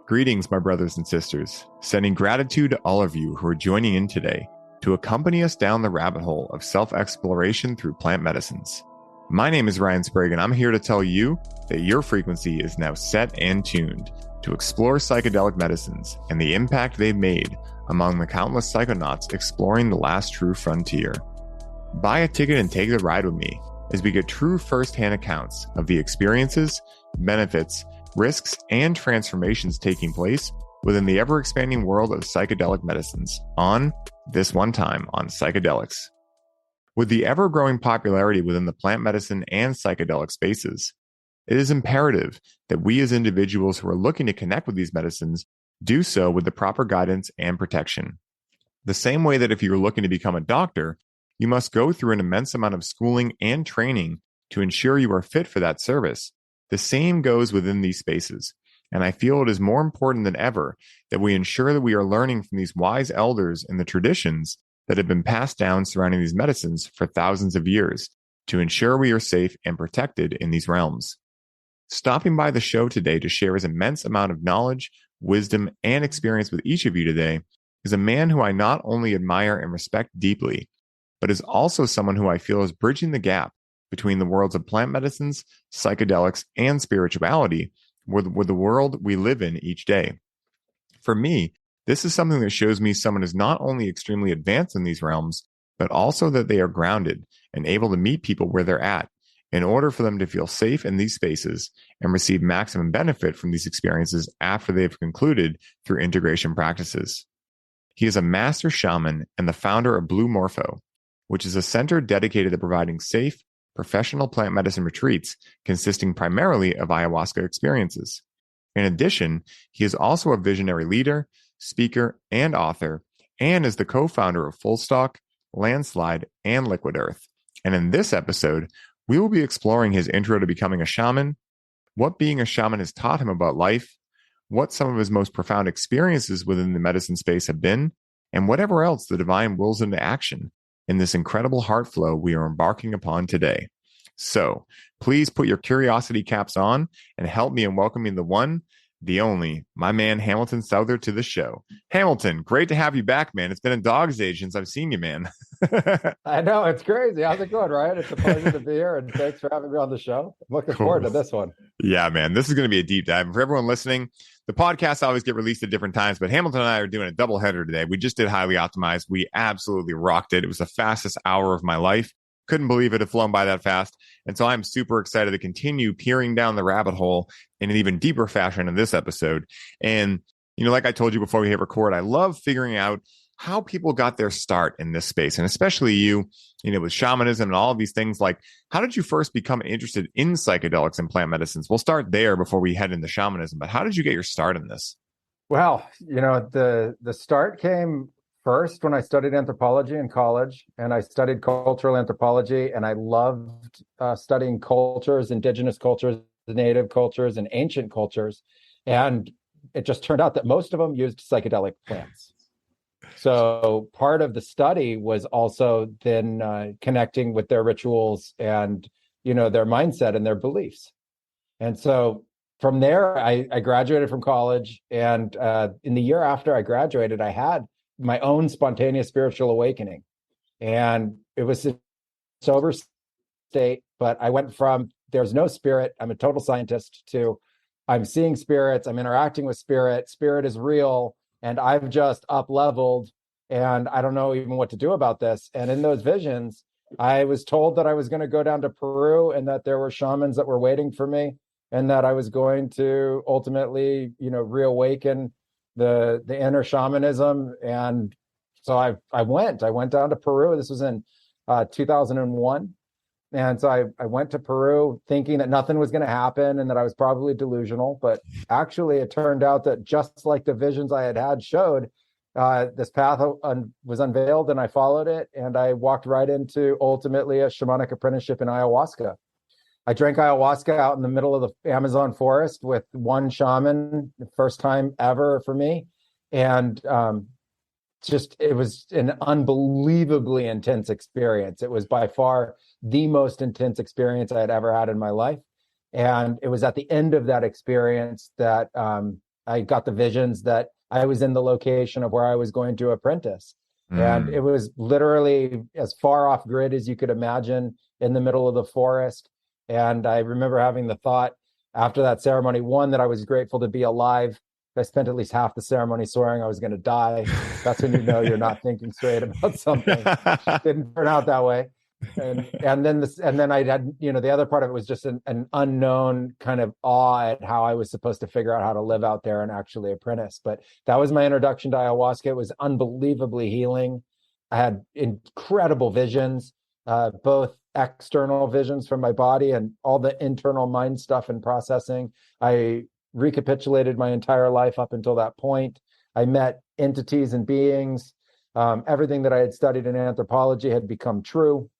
Greetings, my brothers and sisters. Sending gratitude to all of you who are joining in today to accompany us down the rabbit hole of self-exploration through plant medicines. My name is Ryan Sprague, and I'm here to tell you that your frequency is now set and tuned to explore psychedelic medicines and the impact they've made among the countless psychonauts exploring the last true frontier. Buy a ticket and take the ride with me as we get true first-hand accounts of the experiences, benefits, risks, and transformations taking place within the ever-expanding world of psychedelic medicines on This One Time on Psychedelics. With the ever-growing popularity within the plant medicine and psychedelic spaces, it is imperative that we as individuals who are looking to connect with these medicines do so with the proper guidance and protection. The same way that if you're looking to become a doctor, you must go through an immense amount of schooling and training to ensure you are fit for that service. The same goes within these spaces, and I feel it is more important than ever that we ensure that we are learning from these wise elders and the traditions that have been passed down surrounding these medicines for thousands of years to ensure we are safe and protected in these realms. Stopping by the show today to share his immense amount of knowledge, wisdom, and experience with each of you today is a man who I not only admire and respect deeply, but is also someone who I feel is bridging the gap between the worlds of plant medicines, psychedelics, and spirituality with the world we live in each day. For me, this is something that shows me someone is not only extremely advanced in these realms, but also that they are grounded and able to meet people where they're at in order for them to feel safe in these spaces and receive maximum benefit from these experiences after they've concluded through integration practices. He is a master shaman and the founder of Morpho, which is a center dedicated to providing safe, professional plant medicine retreats consisting primarily of ayahuasca experiences. In addition, he is also a visionary leader, speaker, and author, and is the co-founder of Fullstock, Landslide, and Liquidearth. And in this episode, we will be exploring his intro to becoming a shaman, what being a shaman has taught him about life, what some of his most profound experiences within the medicine space have been, and whatever else the divine wills into action in this incredible heart flow we are embarking upon today. So please put your curiosity caps on and help me in welcoming the one, the only, my man Hamilton Souther to the show. Hamilton, great to have you back, man. It's been a dog's age since I've seen you, man. I know, it's crazy. How's it going, Ryan? It's a pleasure to be here, and thanks for having me on the show. I'm looking forward to this one. Yeah, man, this is going to be a deep dive. For everyone listening, the podcasts always get released at different times, but Hamilton and I are doing a double header today. We just did Highly Optimized. We absolutely rocked it. It was the fastest hour of my life. Couldn't believe it had flown by that fast. And so I'm super excited to continue peering down the rabbit hole in an even deeper fashion in this episode. And, you know, like I told you before we hit record, I love figuring out how people got their start in this space. And especially you know, with shamanism and all of these things, like how did you first become interested in psychedelics and plant medicines? We'll start there before we head into shamanism, but how did you get your start in this? Well, you know, the start came first when I studied anthropology in college, and I studied cultural anthropology, and I loved studying cultures, indigenous cultures, native cultures, and ancient cultures. And it just turned out that most of them used psychedelic plants. So part of the study was also then connecting with their rituals and, you know, their mindset and their beliefs. And so from there, I graduated from college. And in the year after I graduated, I had my own spontaneous spiritual awakening. And it was a sober state, but I went from there's no spirit, I'm a total scientist, to I'm seeing spirits, I'm interacting with spirit is real, and I've just up-leveled, and I don't know even what to do about this. And in those visions, I was told that I was going to go down to Peru and that there were shamans that were waiting for me, and that I was going to ultimately, you know, reawaken the inner shamanism. And so I went down to Peru. This was in 2001. And so I went to Peru thinking that nothing was going to happen and that I was probably delusional. But actually, it turned out that just like the visions I had showed, this path was unveiled, and I followed it. And I walked right into ultimately a shamanic apprenticeship in ayahuasca. I drank ayahuasca out in the middle of the Amazon forest with one shaman, the first time ever for me. And it was an unbelievably intense experience. It was by far the most intense experience I had ever had in my life. And it was at the end of that experience that I got the visions that I was in the location of where I was going to apprentice. And it was literally as far off grid as you could imagine, in the middle of the forest. And I remember having the thought after that ceremony, one, that I was grateful to be alive. I spent at least half the ceremony swearing I was going to die. That's when you know you're not thinking straight about something. Didn't turn out that way. And then I had, the other part of it was just an unknown kind of awe at how I was supposed to figure out how to live out there and actually apprentice. But that was my introduction to ayahuasca. It was unbelievably healing. I had incredible visions, both external visions from my body and all the internal mind stuff and processing. I recapitulated my entire life up until that point. I met entities and beings. Everything that I had studied in anthropology had become true.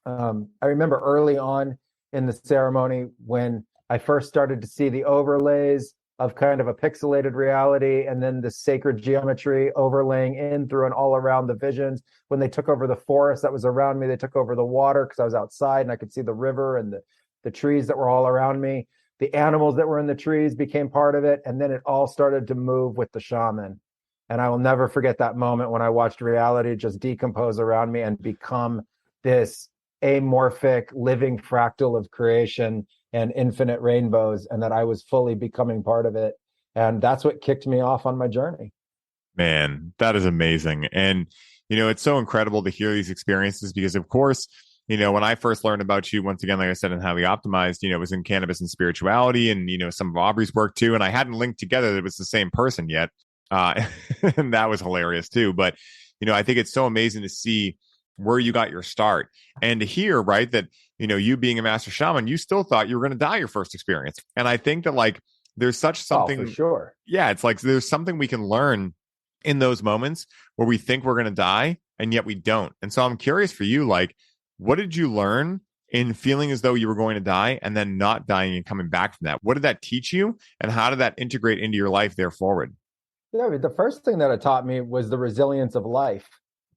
I remember early on in the ceremony when I first started to see the overlays of kind of a pixelated reality and then the sacred geometry overlaying in through and all around the visions. When they took over the forest that was around me, they took over the water because I was outside and I could see the river and the trees that were all around me. The animals that were in the trees became part of it. And then it all started to move with the shaman. And I will never forget that moment when I watched reality just decompose around me and become this amorphic living fractal of creation and infinite rainbows, and that I was fully becoming part of it. And that's what kicked me off on my journey. Man, that is amazing. And, it's so incredible to hear these experiences because, of course, when I first learned about you, once again, like I said, in Highly Optimized, it was in cannabis and spirituality and, some of Aubrey's work too. And I hadn't linked together that it was the same person yet. And that was hilarious too. But, I think it's so amazing to see where you got your start and to hear, right, that, you being a master shaman, you still thought you were going to die your first experience. And I think that like, there's such something, for sure. Yeah. It's like, there's something we can learn in those moments where we think we're going to die and yet we don't. And so I'm curious for you, like, what did you learn in feeling as though you were going to die and then not dying and coming back from that? What did that teach you and how did that integrate into your life there forward? Yeah, the first thing that it taught me was the resilience of life,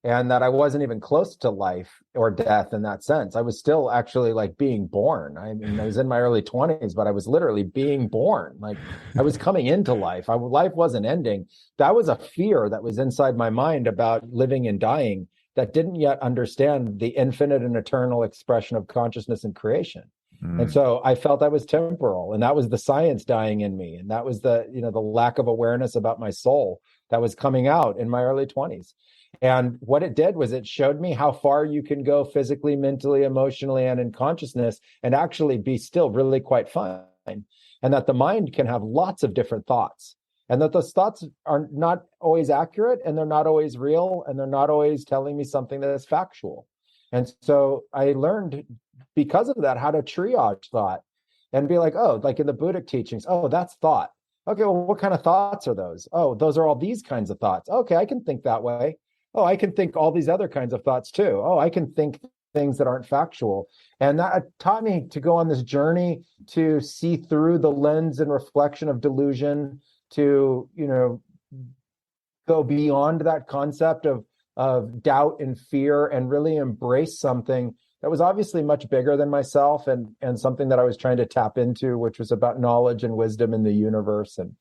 and that I wasn't even close to life or death in that sense. I was still actually like being born. I mean, I was in my early 20s, but I was literally being born. Like I was coming into life. Life wasn't ending. That was a fear that was inside my mind about living and dying that didn't yet understand the infinite and eternal expression of consciousness and creation. And so I felt I was temporal, and that was the science dying in me. And that was the lack of awareness about my soul that was coming out in my early 20s. And what it did was it showed me how far you can go physically, mentally, emotionally, and in consciousness and actually be still really quite fine. And that the mind can have lots of different thoughts, and that those thoughts are not always accurate, and they're not always real, and they're not always telling me something that is factual. And so I learned because of that how to triage thought and be like, oh, like in the Buddhic teachings, oh, that's thought. Okay, well, what kind of thoughts are those? Oh, those are all these kinds of thoughts. Okay, I can think that way. Oh, I can think all these other kinds of thoughts too. Oh, I can think things that aren't factual. And that taught me to go on this journey to see through the lens and reflection of delusion, to, go beyond that concept of doubt and fear and really embrace something that was obviously much bigger than myself, and something that I was trying to tap into, which was about knowledge and wisdom in the universe. And,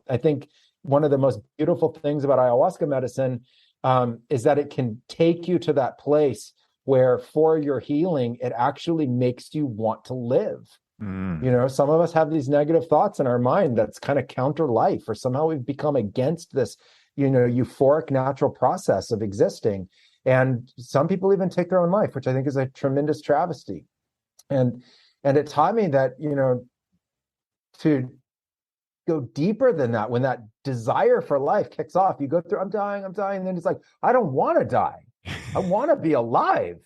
I think one of the most beautiful things about ayahuasca medicine is that it can take you to that place where for your healing, it actually makes you want to live. Some of us have these negative thoughts in our mind that's kind of counter life, or somehow we've become against this, euphoric natural process of existing. And some people even take their own life, which I think is a tremendous travesty. And it taught me that, to go deeper than that, when that desire for life kicks off, you go through, I'm dying. And then it's like, I don't want to die. I want to be alive.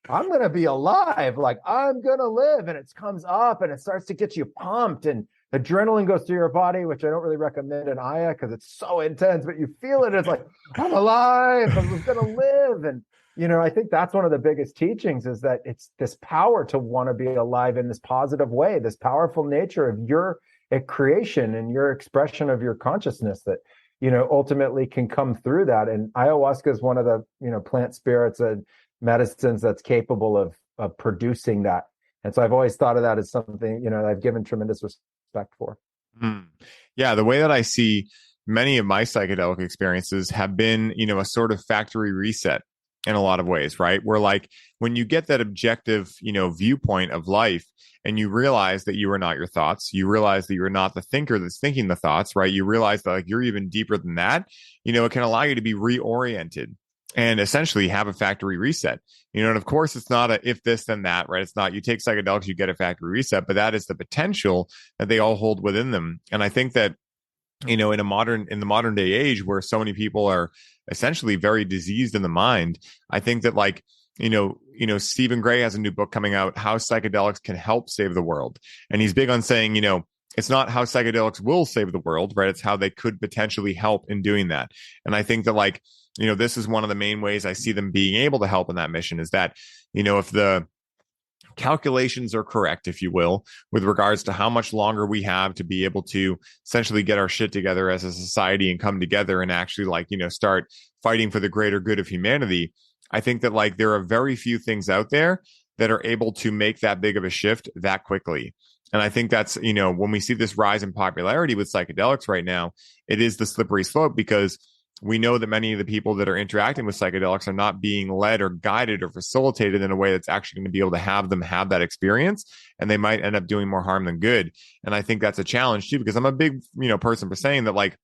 I'm going to be alive. Like, I'm going to live. And it comes up and it starts to get you pumped, and adrenaline goes through your body, which I don't really recommend in Aya because it's so intense, but you feel it. It's like, I'm alive. I'm going to live. And, I think that's one of the biggest teachings, is that it's this power to want to be alive in this positive way, this powerful nature of your creation and your expression of your consciousness that, ultimately can come through that. And ayahuasca is one of the, plant spirits and medicines that's capable of producing that. And so I've always thought of that as something, I've given tremendous respect for. Mm. Yeah, the way that I see many of my psychedelic experiences have been, a sort of factory reset in a lot of ways, right? Where like when you get that objective, viewpoint of life and you realize that you are not your thoughts, you realize that you're not the thinker that's thinking the thoughts, right? You realize that like you're even deeper than that, it can allow you to be reoriented and essentially have a factory reset. And of course it's not a if this then that, right? It's not you take psychedelics, you get a factory reset, but that is the potential that they all hold within them. And I think that in the modern day age where so many people are essentially very diseased in the mind, I think that like Stephen Gray has a new book coming out, How Psychedelics Can Help Save the World, and he's big on saying it's not how psychedelics will save the world, right? It's how they could potentially help in doing that. And I think that like this is one of the main ways I see them being able to help in that mission, is that if the calculations are correct, if you will, with regards to how much longer we have to be able to essentially get our shit together as a society and come together and actually like, start fighting for the greater good of humanity. I think that like there are very few things out there that are able to make that big of a shift that quickly. And I think that's, when we see this rise in popularity with psychedelics right now, it is the slippery slope, because we know that many of the people that are interacting with psychedelics are not being led or guided or facilitated in a way that's actually going to be able to have them have that experience, and they might end up doing more harm than good. And I think that's a challenge too, because I'm a big, person for saying that like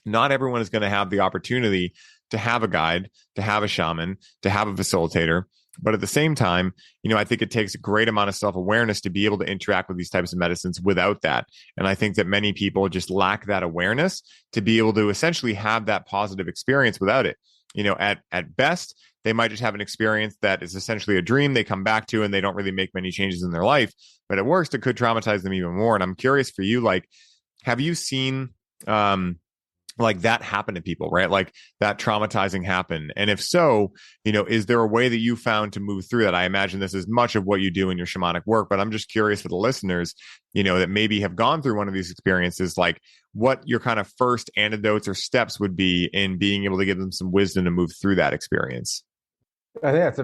not everyone is going to have the opportunity to have a guide, to have a shaman, to have a facilitator. But at the same time, I think it takes a great amount of self-awareness to be able to interact with these types of medicines without that. And I think that many people just lack that awareness to be able to essentially have that positive experience without it. At best, they might just have an experience that is essentially a dream they come back to and they don't really make many changes in their life. But at worst, it could traumatize them even more. And I'm curious for you, like, have you seen like that happen to people, right? Like that traumatizing happen. And if so, is there a way that you found to move through that? I imagine this is much of what you do in your shamanic work, but I'm just curious for the listeners, that maybe have gone through one of these experiences, like what your kind of first antidotes or steps would be in being able to give them some wisdom to move through that experience. I think that's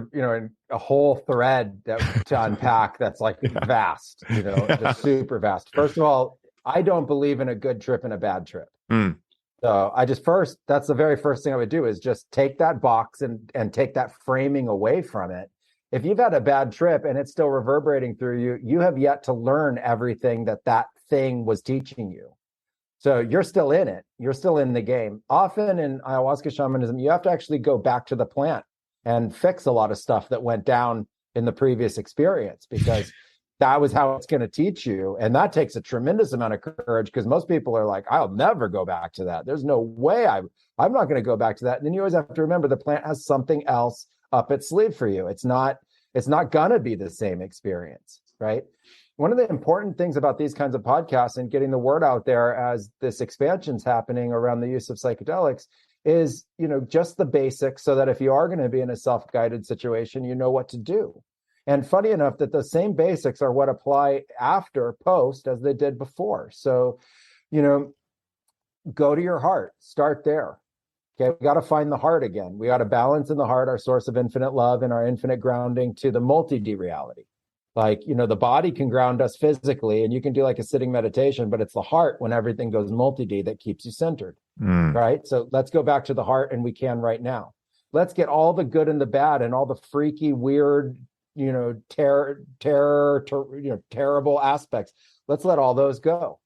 a whole thread to unpack that's like vast, just super vast. First of all, I don't believe in a good trip and a bad trip. Mm. So that's the very first thing I would do, is just take that box and take that framing away from it. If you've had a bad trip and it's still reverberating through you, you have yet to learn everything that thing was teaching you. So you're still in it. You're still in the game. Often in ayahuasca shamanism, you have to actually go back to the plant and fix a lot of stuff that went down in the previous experience, because that was how it's going to teach you. And that takes a tremendous amount of courage, because most people are like, I'll never go back to that. There's no way I'm not going to go back to that. And then you always have to remember the plant has something else up its sleeve for you. It's not going to be the same experience, right? One of the important things about these kinds of podcasts and getting the word out there as this expansion's happening around the use of psychedelics is, just the basics, so that if you are going to be in a self-guided situation, you know what to do. And funny enough, that the same basics are what apply after, post, as they did before. So, go to your heart, start there. Okay, we got to find the heart again. We got to balance in the heart, our source of infinite love and our infinite grounding to the multi-D reality. Like, the body can ground us physically, and you can do like a sitting meditation, but it's the heart, when everything goes multi-D, that keeps you centered, right? So let's go back to the heart, and we can right now. Let's get all the good and the bad and all the freaky, weird, terrible aspects. Let's let all those go,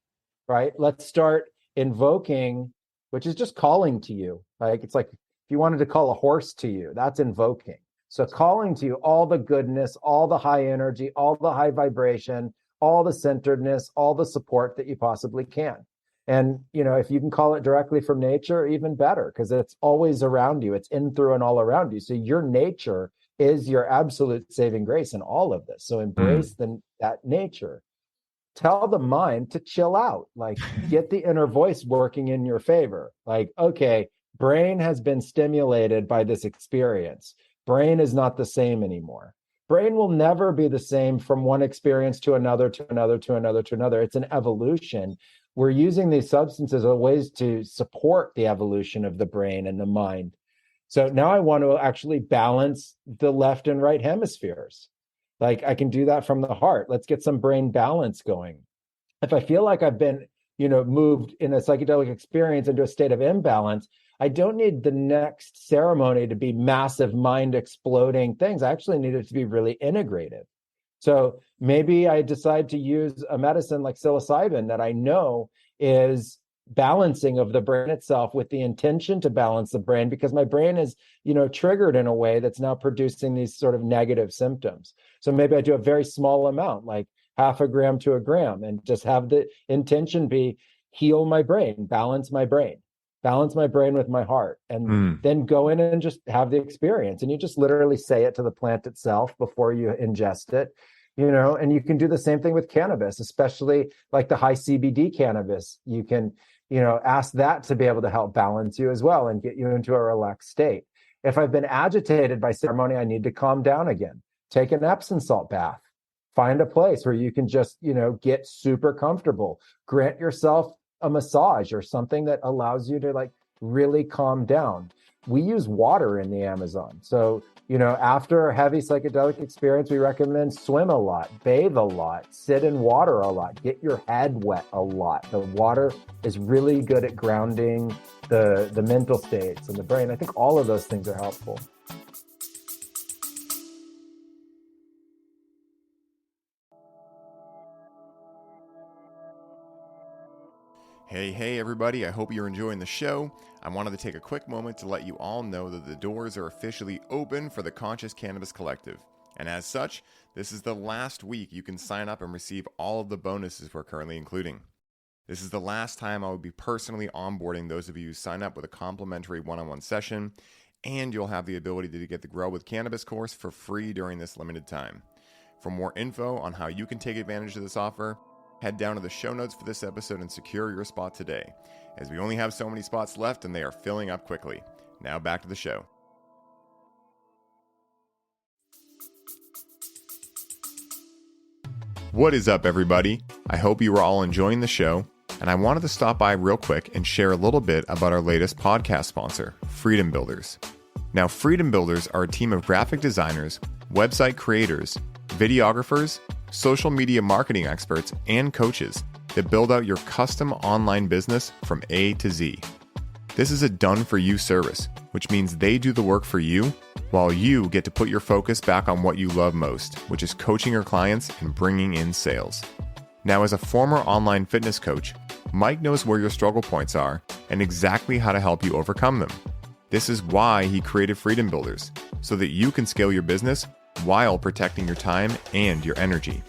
right? Let's start invoking, which is just calling to you. Like, it's like if you wanted to call a horse to you, that's invoking. So calling to you all the goodness, all the high energy, all the high vibration, all the centeredness, all the support that you possibly can. And, if you can call it directly from nature, even better, because it's always around you. It's in, through, and all around you. So your nature is your absolute saving grace in all of this. So embrace that nature. Tell the mind to chill out, like get the inner voice working in your favor. Like, okay, brain has been stimulated by this experience. Brain is not the same anymore. Brain will never be the same from one experience to another, to another, to another, to another. It's an evolution. We're using these substances as ways to support the evolution of the brain and the mind. So now I want to actually balance the left and right hemispheres. Like, I can do that from the heart. Let's get some brain balance going. If I feel like I've been, moved in a psychedelic experience into a state of imbalance, I don't need the next ceremony to be massive mind exploding things. I actually need it to be really integrative. So maybe I decide to use a medicine like psilocybin that I know is balancing of the brain itself with the intention to balance the brain, because my brain is, triggered in a way that's now producing these sort of negative symptoms. So maybe I do a very small amount, like half a gram to a gram, and just have the intention be heal my brain, balance my brain with my heart, and then go in and just have the experience. And you just literally say it to the plant itself before you ingest it, and you can do the same thing with cannabis, especially like the high CBD cannabis. You can, ask that to be able to help balance you as well and get you into a relaxed state. If I've been agitated by ceremony, I need to calm down again. Take an Epsom salt bath. Find a place where you can just, get super comfortable. Grant yourself a massage or something that allows you to like really calm down. We use water in the Amazon. So, after a heavy psychedelic experience, we recommend swim a lot, bathe a lot, sit in water a lot, get your head wet a lot. The water is really good at grounding the mental states and the brain. I think all of those things are helpful. Hey, everybody. I hope you're enjoying the show. I wanted to take a quick moment to let you all know that the doors are officially open for the Conscious Cannabis Collective. And as such, this is the last week you can sign up and receive all of the bonuses we're currently including. This is the last time I will be personally onboarding those of you who sign up with a complimentary one-on-one session, and you'll have the ability to get the Grow with Cannabis course for free during this limited time. For more info on how you can take advantage of this offer, head down to the show notes for this episode and secure your spot today, as we only have so many spots left and they are filling up quickly. Now back to the show. What is up, everybody? I hope you are all enjoying the show, and I wanted to stop by real quick and share a little bit about our latest podcast sponsor, Freedom Builders. Now, Freedom Builders are a team of graphic designers, website creators, videographers, social media marketing experts, and coaches that build out your custom online business from A to Z. This is a done-for-you service, which means they do the work for you while you get to put your focus back on what you love most, which is coaching your clients and bringing in sales. Now, as a former online fitness coach, Mike knows where your struggle points are and exactly how to help you overcome them. This is why he created Freedom Builders, so that you can scale your business while protecting your time and your energy.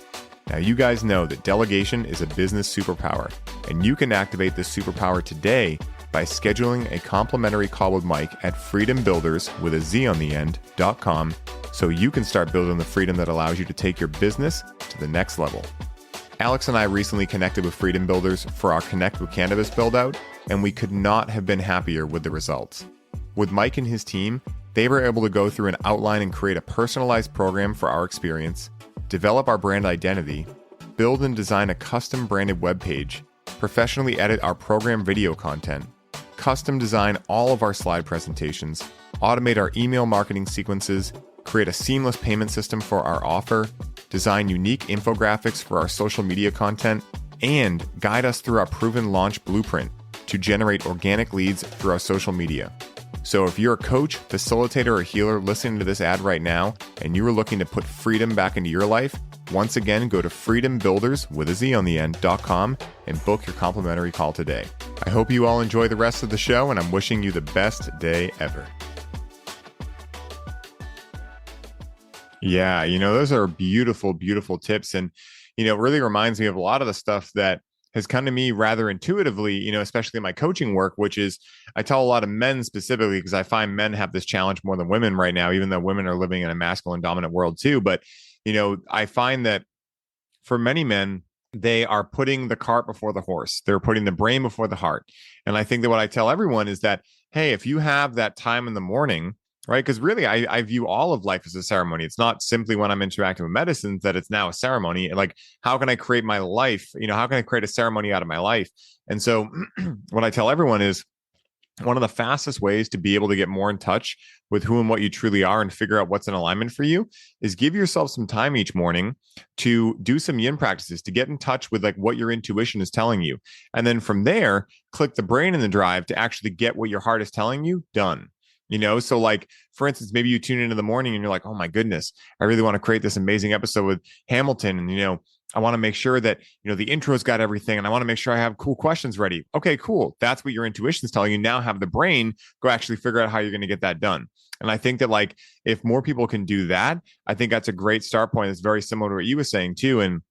Now, you guys know that delegation is a business superpower, and you can activate this superpower today by scheduling a complimentary call with Mike at freedombuilders.com, so you can start building the freedom that allows you to take your business to the next level. Alex and I recently connected with Freedom Builders for our Connect with Cannabis build out, and we could not have been happier with the results. With Mike and his team, they were able to go through an outline and create a personalized program for our experience, develop our brand identity, build and design a custom branded webpage, professionally edit our program video content, custom design all of our slide presentations, automate our email marketing sequences, create a seamless payment system for our offer, design unique infographics for our social media content, and guide us through our proven launch blueprint to generate organic leads through our social media. So if you're a coach, facilitator, or healer listening to this ad right now, and you are looking to put freedom back into your life, once again, go to freedombuilders.com and book your complimentary call today. I hope you all enjoy the rest of the show, and I'm wishing you the best day ever. Yeah, those are beautiful, beautiful tips. And, it really reminds me of a lot of the stuff that has come to me rather intuitively, especially in my coaching work, which is I tell a lot of men specifically, because I find men have this challenge more than women right now, even though women are living in a masculine dominant world too. But, I find that for many men, they are putting the cart before the horse. They're putting the brain before the heart. And I think that what I tell everyone is that, hey, if you have that time in the morning, right? Because really, I view all of life as a ceremony. It's not simply when I'm interacting with medicines that it's now a ceremony. Like, how can I create my life? How can I create a ceremony out of my life? And so what I tell everyone is, one of the fastest ways to be able to get more in touch with who and what you truly are and figure out what's in alignment for you is give yourself some time each morning to do some yin practices, to get in touch with like what your intuition is telling you. And then from there, click the brain in the drive to actually get what your heart is telling you done. So like, for instance, maybe you tune in the morning and you're like, oh my goodness, I really want to create this amazing episode with Hamilton. And, I want to make sure that, the intro's got everything, and I want to make sure I have cool questions ready. Okay, cool. That's what your intuition's telling you. Now have the brain go actually figure out how you're going to get that done. And I think that like, if more people can do that, I think that's a great start point. It's very similar to what you were saying too. And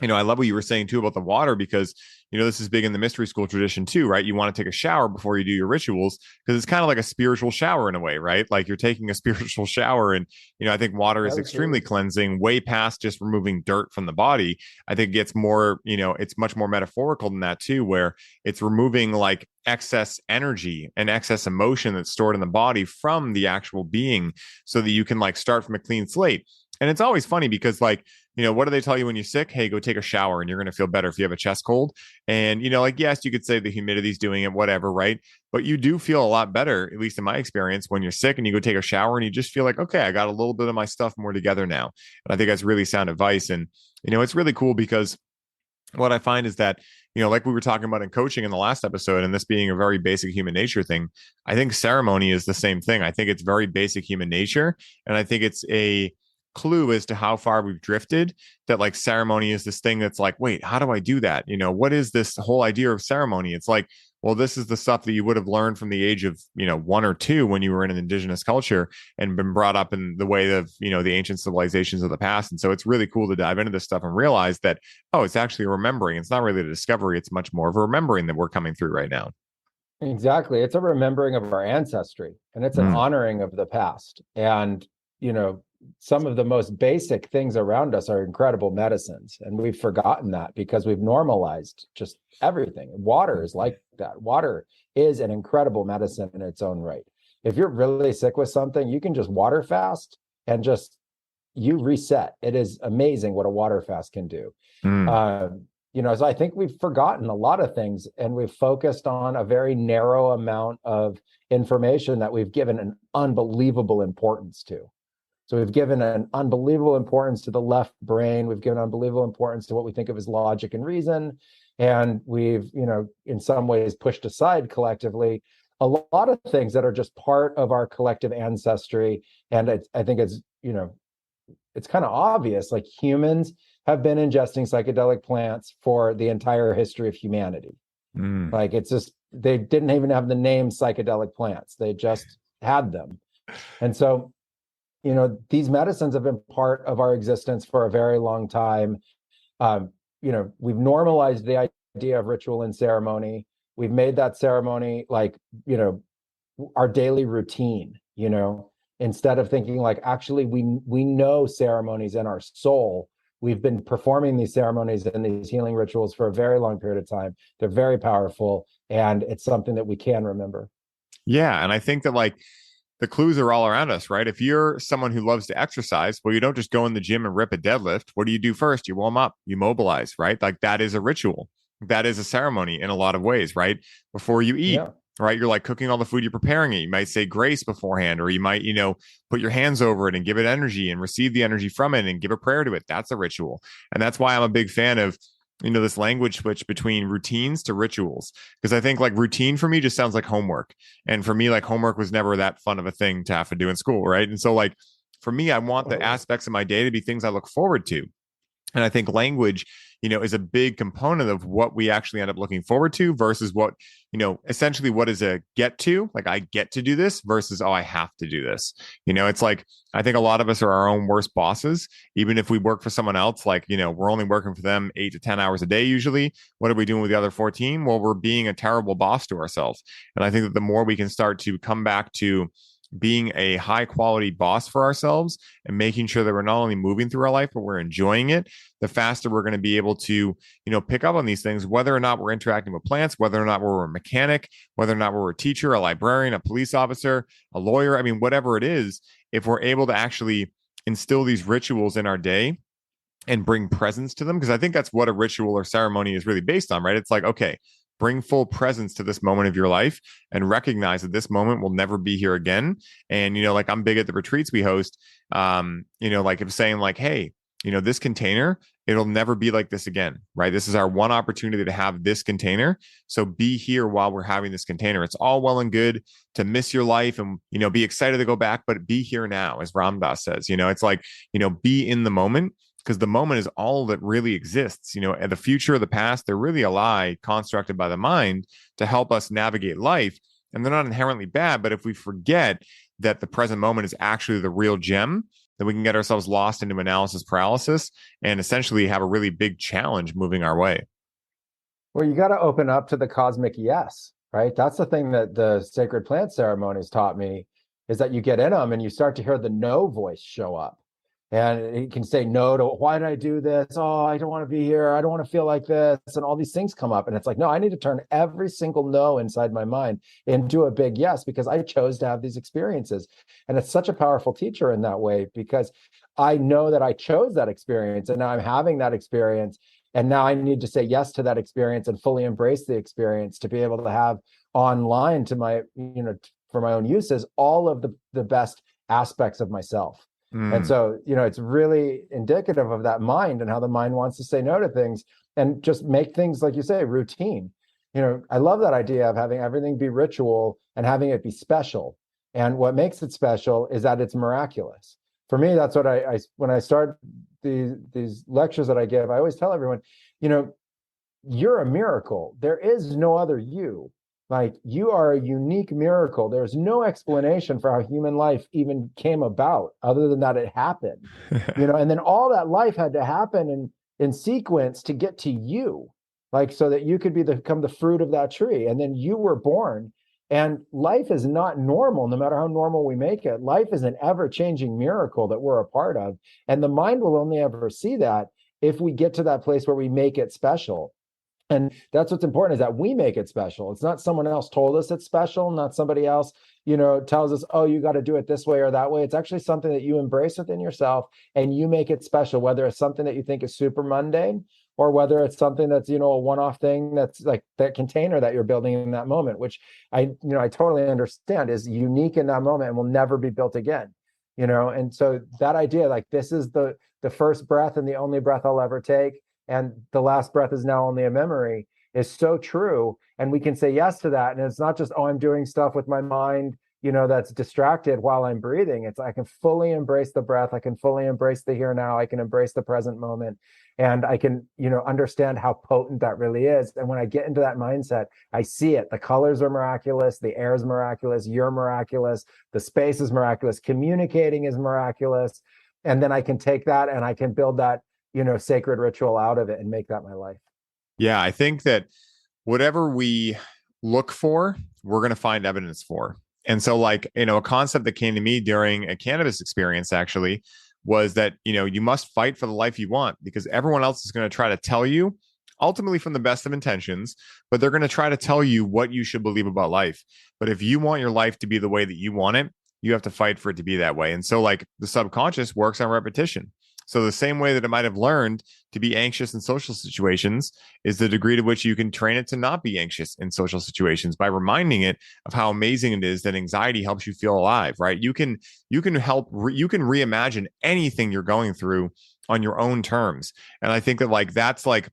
I love what you were saying too about the water, because, this is big in the mystery school tradition too, right? You want to take a shower before you do your rituals, because it's kind of like a spiritual shower in a way, right? Like you're taking a spiritual shower. And, I think water is extremely cleansing, way past just removing dirt from the body. I think it gets more, it's much more metaphorical than that too, where it's removing like excess energy and excess emotion that's stored in the body from the actual being, so that you can like start from a clean slate. And it's always funny because like, what do they tell you when you're sick? Hey, go take a shower and you're going to feel better if you have a chest cold. And, like, yes, you could say the humidity's doing it, whatever, right? But you do feel a lot better, at least in my experience, when you're sick and you go take a shower and you just feel like, okay, I got a little bit of my stuff more together now. And I think that's really sound advice. And, it's really cool because what I find is that, like we were talking about in coaching in the last episode, and this being a very basic human nature thing, I think ceremony is the same thing. I think it's very basic human nature. And I think it's a clue as to how far we've drifted, that like ceremony is this thing that's like, wait, how do I do that? What is this whole idea of ceremony? It's like, well, this is the stuff that you would have learned from the age of, 1 or 2 when you were in an indigenous culture and been brought up in the way of, the ancient civilizations of the past. And so it's really cool to dive into this stuff and realize that, oh, it's actually a remembering. It's not really a discovery. It's much more of a remembering that we're coming through right now. Exactly. It's a remembering of our ancestry, and it's an honoring of the past. And, some of the most basic things around us are incredible medicines, and we've forgotten that because we've normalized just everything. Water is like that. Water is an incredible medicine in its own right. If you're really sick with something, you can just water fast and just you reset. It is amazing what a water fast can do. So I think we've forgotten a lot of things, and we've focused on a very narrow amount of information that we've given an unbelievable importance to. So we've given an unbelievable importance to the left brain. We've given unbelievable importance to what we think of as logic and reason. And we've, in some ways pushed aside collectively a lot of things that are just part of our collective ancestry. And I think it's, it's kind of obvious, like humans have been ingesting psychedelic plants for the entire history of humanity. Like it's just, they didn't even have the name psychedelic plants. They just had them. And so, these medicines have been part of our existence for a very long time. We've normalized the idea of ritual and ceremony. We've made that ceremony like, our daily routine, instead of thinking like, actually, we know ceremonies in our soul. We've been performing these ceremonies and these healing rituals for a very long period of time. They're very powerful, and it's something that we can remember. Yeah. And I think that like, the clues are all around us, right? If you're someone who loves to exercise, well, you don't just go in the gym and rip a deadlift. What do you do first? You warm up, you mobilize, right? Like that is a ritual. That is a ceremony in a lot of ways, right? Before you eat, right? You're like cooking all the food, you're preparing it. You might say grace beforehand, or you might, put your hands over it and give it energy and receive the energy from it and give a prayer to it. That's a ritual. And that's why I'm a big fan of this language switch between routines to rituals, because I think like routine for me just sounds like homework. And for me, like homework was never that fun of a thing to have to do in school. Right. And so like for me, I want the aspects of my day to be things I look forward to. And I think language, is a big component of what we actually end up looking forward to versus what, essentially what is a get to, like I get to do this versus, oh, I have to do this. It's like, I think a lot of us are our own worst bosses. Even if we work for someone else, like, we're only working for them 8 to 10 hours a day usually. What are we doing with the other 14? Well, we're being a terrible boss to ourselves. And I think that the more we can start to come back to being a high quality boss for ourselves and making sure that we're not only moving through our life, but we're enjoying it, the faster we're going to be able to, pick up on these things, whether or not we're interacting with plants, whether or not we're a mechanic, whether or not we're a teacher, a librarian, a police officer, a lawyer. I mean, whatever it is, if we're able to actually instill these rituals in our day and bring presence to them, because I think that's what a ritual or ceremony is really based on, right? It's like, okay, bring full presence to this moment of your life and recognize that this moment will never be here again. And, like I'm big at the retreats we host, like if saying like, hey, this container, it'll never be like this again, right? This is our one opportunity to have this container. So be here while we're having this container. It's all well and good to miss your life and, be excited to go back, but be here now, as Ram Dass says. It's like, be in the moment, because the moment is all that really exists. And the future or the past, they're really a lie constructed by the mind to help us navigate life. And they're not inherently bad, but if we forget that the present moment is actually the real gem, then we can get ourselves lost into analysis paralysis and essentially have a really big challenge moving our way. Well, you got to open up to the cosmic yes, right? That's the thing that the sacred plant ceremonies taught me, is that you get in them and you start to hear the no voice show up. And it can say no to, why did I do this? Oh, I don't want to be here. I don't want to feel like this. And all these things come up. And it's like, no, I need to turn every single no inside my mind into a big yes, because I chose to have these experiences. And it's such a powerful teacher in that way, because I know that I chose that experience and now I'm having that experience. And now I need to say yes to that experience and fully embrace the experience to be able to have online to my, for my own uses, all of the best aspects of myself. And so, it's really indicative of that mind and how the mind wants to say no to things and just make things, like you say, routine. I love that idea of having everything be ritual and having it be special. And what makes it special is that it's miraculous. For me, that's what I when I start these lectures that I give, I always tell everyone, you're a miracle. There is no other you. Like, you are a unique miracle. There's no explanation for how human life even came about other than that it happened. And then all that life had to happen in sequence to get to you, like, so that you could become the fruit of that tree. And then you were born. And life is not normal, no matter how normal we make it. Life is an ever-changing miracle that we're a part of. And the mind will only ever see that if we get to that place where we make it special. And that's what's important, is that we make it special. It's not someone else told us it's special, not somebody else, tells us, oh, you got to do it this way or that way. It's actually something that you embrace within yourself and you make it special, whether it's something that you think is super mundane or whether it's something that's, a one-off thing that's like that container that you're building in that moment, which I totally understand is unique in that moment and will never be built again. And so that idea, like, this is the first breath and the only breath I'll ever take, and the last breath is now only a memory, is so true. And we can say yes to that. And it's not just, oh, I'm doing stuff with my mind, that's distracted while I'm breathing. It's, I can fully embrace the breath. I can fully embrace the here now. I can embrace the present moment. And I can, understand how potent that really is. And when I get into that mindset, I see it. The colors are miraculous. The air is miraculous. You're miraculous. The space is miraculous. Communicating is miraculous. And then I can take that and I can build that, sacred ritual out of it and make that my life. Yeah, I think that whatever we look for, we're going to find evidence for. And so, like, a concept that came to me during a cannabis experience actually was that, you must fight for the life you want, because everyone else is going to try to tell you, ultimately from the best of intentions, but they're going to try to tell you what you should believe about life. But if you want your life to be the way that you want it, you have to fight for it to be that way. And so, like, the subconscious works on repetition. So the same way that it might have learned to be anxious in social situations is the degree to which you can train it to not be anxious in social situations by reminding it of how amazing it is that anxiety helps you feel alive, right? You can reimagine anything you're going through on your own terms. And I think that, like, that's like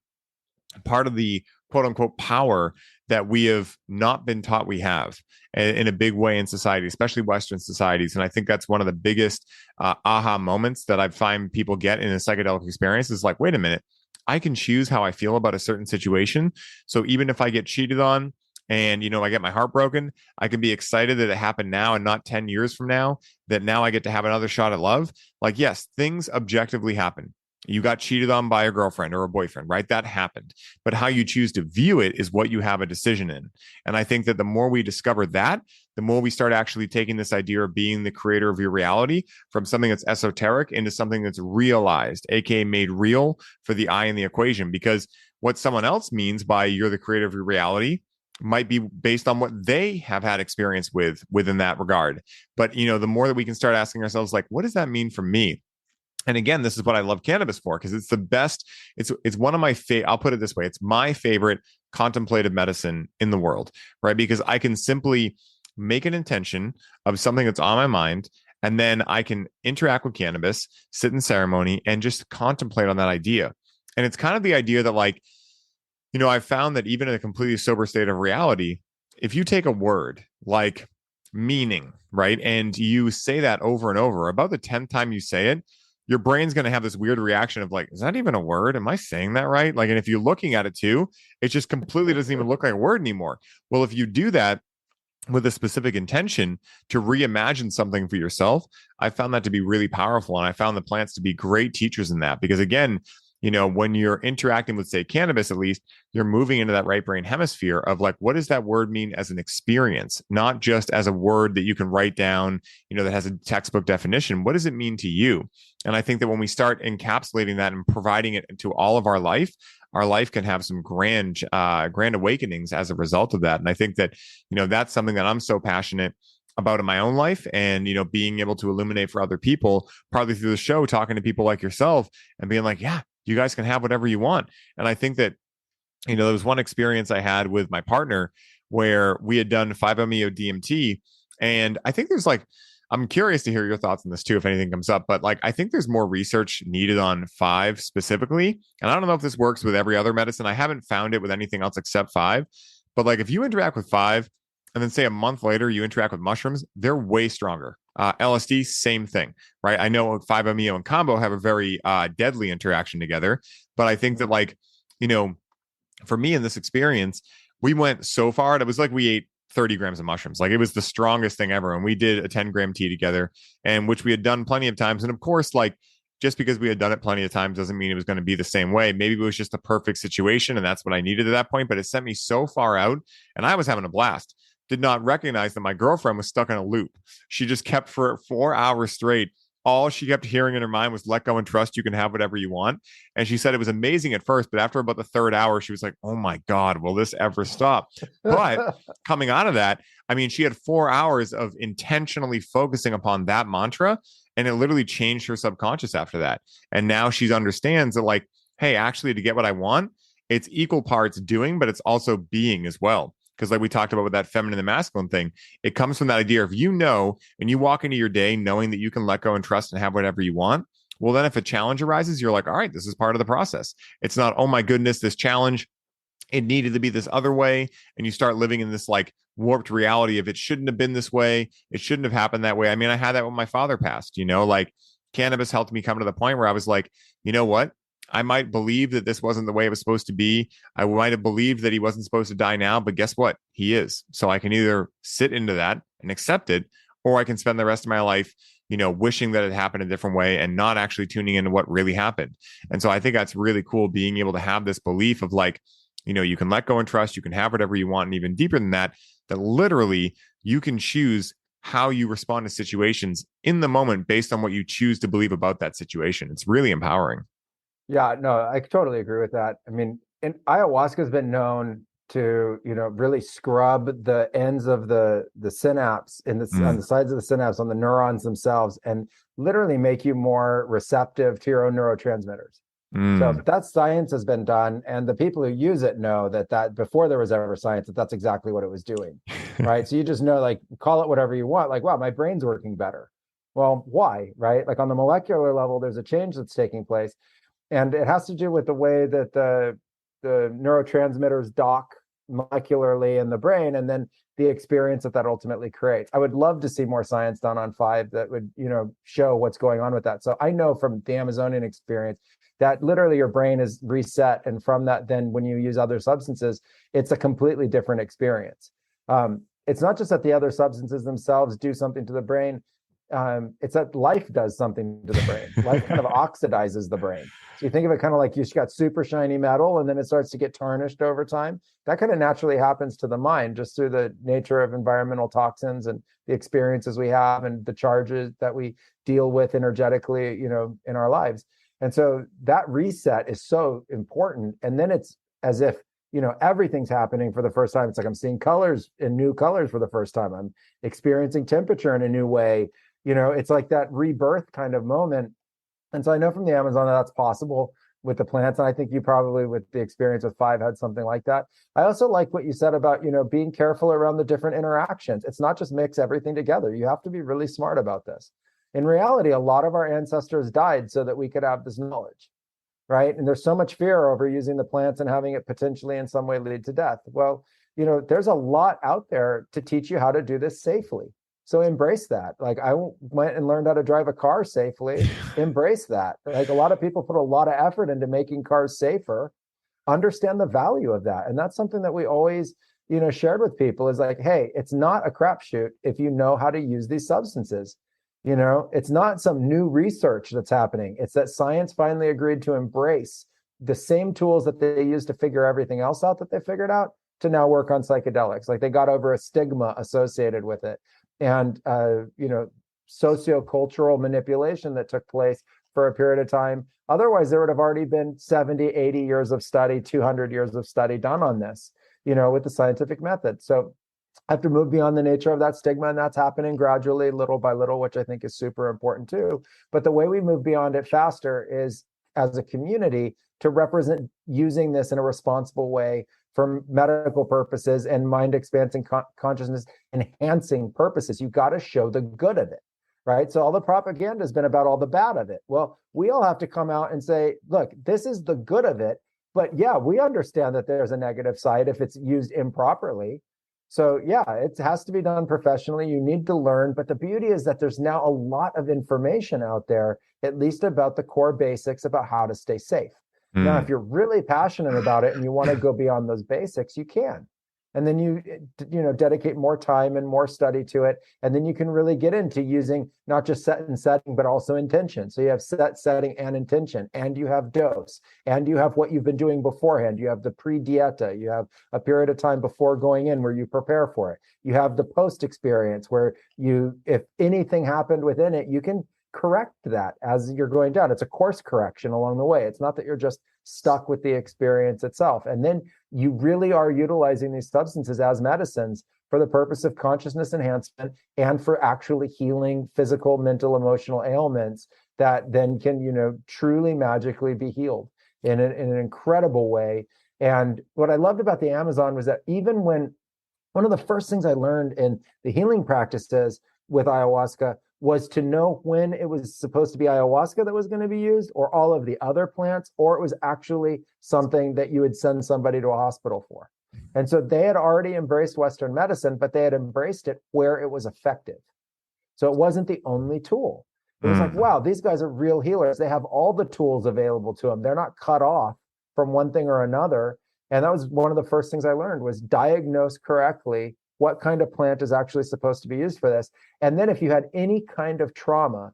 part of the quote unquote power that we have not been taught we have in a big way in society, especially Western societies. And I think that's one of the biggest aha moments that I find people get in a psychedelic experience is like, wait a minute, I can choose how I feel about a certain situation. So even if I get cheated on and, I get my heart broken, I can be excited that it happened now and not 10 years from now, that now I get to have another shot at love. Like, yes, things objectively happen. You got cheated on by a girlfriend or a boyfriend, right? That happened. But how you choose to view it is what you have a decision in. And I think that the more we discover that, the more we start actually taking this idea of being the creator of your reality from something that's esoteric into something that's realized, aka made real for the I in the equation. Because what someone else means by you're the creator of your reality might be based on what they have had experience within that regard. But, the more that we can start asking ourselves, like, what does that mean for me? And again, this is what I love cannabis for, because it's the best. It's one of my I'll put it this way. It's my favorite contemplative medicine in the world, right? Because I can simply make an intention of something that's on my mind, and then I can interact with cannabis, sit in ceremony, and just contemplate on that idea. And it's kind of the idea that, like, I've found that even in a completely sober state of reality, if you take a word like meaning, right, and you say that over and over, about the 10th time you say it, your brain's going to have this weird reaction of like, is that even a word? Am I saying that right? Like, and if you're looking at it too, it just completely doesn't even look like a word anymore. Well, if you do that with a specific intention to reimagine something for yourself, I found that to be really powerful. And I found the plants to be great teachers in that, because again, when you're interacting with, say, cannabis, at least you're moving into that right brain hemisphere of like, what does that word mean as an experience, not just as a word that you can write down, that has a textbook definition. What does it mean to you? And I think that when we start encapsulating that and providing it to all of our life can have some grand awakenings as a result of that. And I think that, that's something that I'm so passionate about in my own life, and being able to illuminate for other people, probably through the show, talking to people like yourself and being like, yeah, you guys can have whatever you want. And I think that, there was one experience I had with my partner where we had done 5-MeO DMT. And I think I'm curious to hear your thoughts on this too, if anything comes up, but like, I think there's more research needed on 5 specifically. And I don't know if this works with every other medicine. I haven't found it with anything else except 5, but like, if you interact with 5 and then say a month later you interact with mushrooms, they're way stronger. LSD, same thing, right? I know 5-MeO and combo have a very deadly interaction together, but I think that, like, for me in this experience, we went so far. It was like we ate 30 grams of mushrooms. Like, it was the strongest thing ever. And we did a 10-gram tea together, and which we had done plenty of times. And of course, like, just because we had done it plenty of times doesn't mean it was going to be the same way. Maybe it was just a perfect situation, and that's what I needed at that point. But it sent me so far out, and I was having a blast. Did not recognize that my girlfriend was stuck in a loop. She just kept for 4 hours straight. All she kept hearing in her mind was, let go and trust, you can have whatever you want. And she said it was amazing at first, but after about the 3rd hour, she was like, oh my God, will this ever stop? But coming out of that, I mean, she had 4 hours of intentionally focusing upon that mantra, and it literally changed her subconscious after that. And now she understands that, like, hey, actually, to get what I want, it's equal parts doing, but it's also being as well. Because like we talked about with that feminine and masculine thing, it comes from that idea of, and you walk into your day knowing that you can let go and trust and have whatever you want. Well, then if a challenge arises, you're like, all right, this is part of the process. It's not, oh my goodness, this challenge, it needed to be this other way. And you start living in this like warped reality of, it shouldn't have been this way. It shouldn't have happened that way. I mean, I had that when my father passed, like cannabis helped me come to the point where I was like, you know what? I might believe that this wasn't the way it was supposed to be. I might have believed that he wasn't supposed to die now, but guess what? He is. So I can either sit into that and accept it, or I can spend the rest of my life, wishing that it happened a different way and not actually tuning into what really happened. And so I think that's really cool, being able to have this belief of like, you can let go and trust, you can have whatever you want. And even deeper than that, that literally you can choose how you respond to situations in the moment based on what you choose to believe about that situation. It's really empowering. Yeah, no, I totally agree with that. I mean, and ayahuasca has been known to, really scrub the ends of the synapse on the sides of the synapse, on the neurons themselves, and literally make you more receptive to your own neurotransmitters. So that science has been done, and the people who use it know that before there was ever science, that's exactly what it was doing, right? So you just know, like, call it whatever you want. Like, wow, my brain's working better. Well, why, right? Like on the molecular level, there's a change that's taking place. And it has to do with the way that the neurotransmitters dock molecularly in the brain, and then the experience that ultimately creates. I would love to see more science done on 5 that would, show what's going on with that. So I know from the Amazonian experience that literally your brain is reset. And from that, then when you use other substances, it's a completely different experience. It's not just that the other substances themselves do something to the brain. It's that life does something to the brain. Life kind of oxidizes the brain. So you think of it kind of like you got super shiny metal, and then it starts to get tarnished over time. That kind of naturally happens to the mind, just through the nature of environmental toxins and the experiences we have and the charges that we deal with energetically, in our lives. And so that reset is so important. And then it's as if, everything's happening for the first time. It's like I'm seeing colors and new colors for the first time. I'm experiencing temperature in a new way. It's like that rebirth kind of moment. And so I know from the Amazon that's possible with the plants. And I think you probably, with the experience with five, had something like that. I also like what you said about, being careful around the different interactions. It's not just mix everything together. You have to be really smart about this. In reality, a lot of our ancestors died so that we could have this knowledge, right? And there's so much fear over using the plants and having it potentially in some way lead to death. Well, there's a lot out there to teach you how to do this safely. So embrace that. Like, I went and learned how to drive a car safely. Embrace that. Like, a lot of people put a lot of effort into making cars safer. Understand the value of that. And that's something that we always, shared with people, is like, hey, it's not a crapshoot if you know how to use these substances. It's not some new research that's happening. It's that science finally agreed to embrace the same tools that they used to figure everything else out that they figured out to now work on psychedelics. Like, they got over a stigma associated with it, and sociocultural manipulation that took place for a period of time. Otherwise, there would have already been 70, 80 years of study, 200 years of study done on this, with the scientific method. So I have to move beyond the nature of that stigma, and that's happening gradually, little by little, which I think is super important too. But the way we move beyond it faster is, as a community, to represent using this in a responsible way for medical purposes and mind expansing, consciousness enhancing purposes. You got to show the good of it, right? So all the propaganda has been about all the bad of it. Well, we all have to come out and say, look, this is the good of it. But yeah, we understand that there's a negative side if it's used improperly. So yeah, it has to be done professionally. You need to learn. But the beauty is that there's now a lot of information out there, at least about the core basics about how to stay safe. Now, if you're really passionate about it and you want to go beyond those basics, you can. And then you dedicate more time and more study to it. And then you can really get into using not just set and setting, but also intention. So you have set, setting, and intention, and you have dose, and you have what you've been doing beforehand. You have the pre-dieta. You have a period of time before going in where you prepare for it. You have the post experience where if anything happened within it, you can correct that as you're going down. It's a course correction along the way. It's not that you're just stuck with the experience itself. And then you really are utilizing these substances as medicines for the purpose of consciousness enhancement and for actually healing physical, mental, emotional ailments that then can, truly magically be healed in an incredible way. And what I loved about the Amazon was that even when one of the first things I learned in the healing practices with ayahuasca was to know when it was supposed to be ayahuasca that was going to be used, or all of the other plants, or it was actually something that you would send somebody to a hospital for. And so they had already embraced Western medicine, but they had embraced it where it was effective. So it wasn't the only tool. It was like, wow, these guys are real healers. They have all the tools available to them. They're not cut off from one thing or another. And that was one of the first things I learned, was diagnose correctly what kind of plant is actually supposed to be used for this. And then if you had any kind of trauma,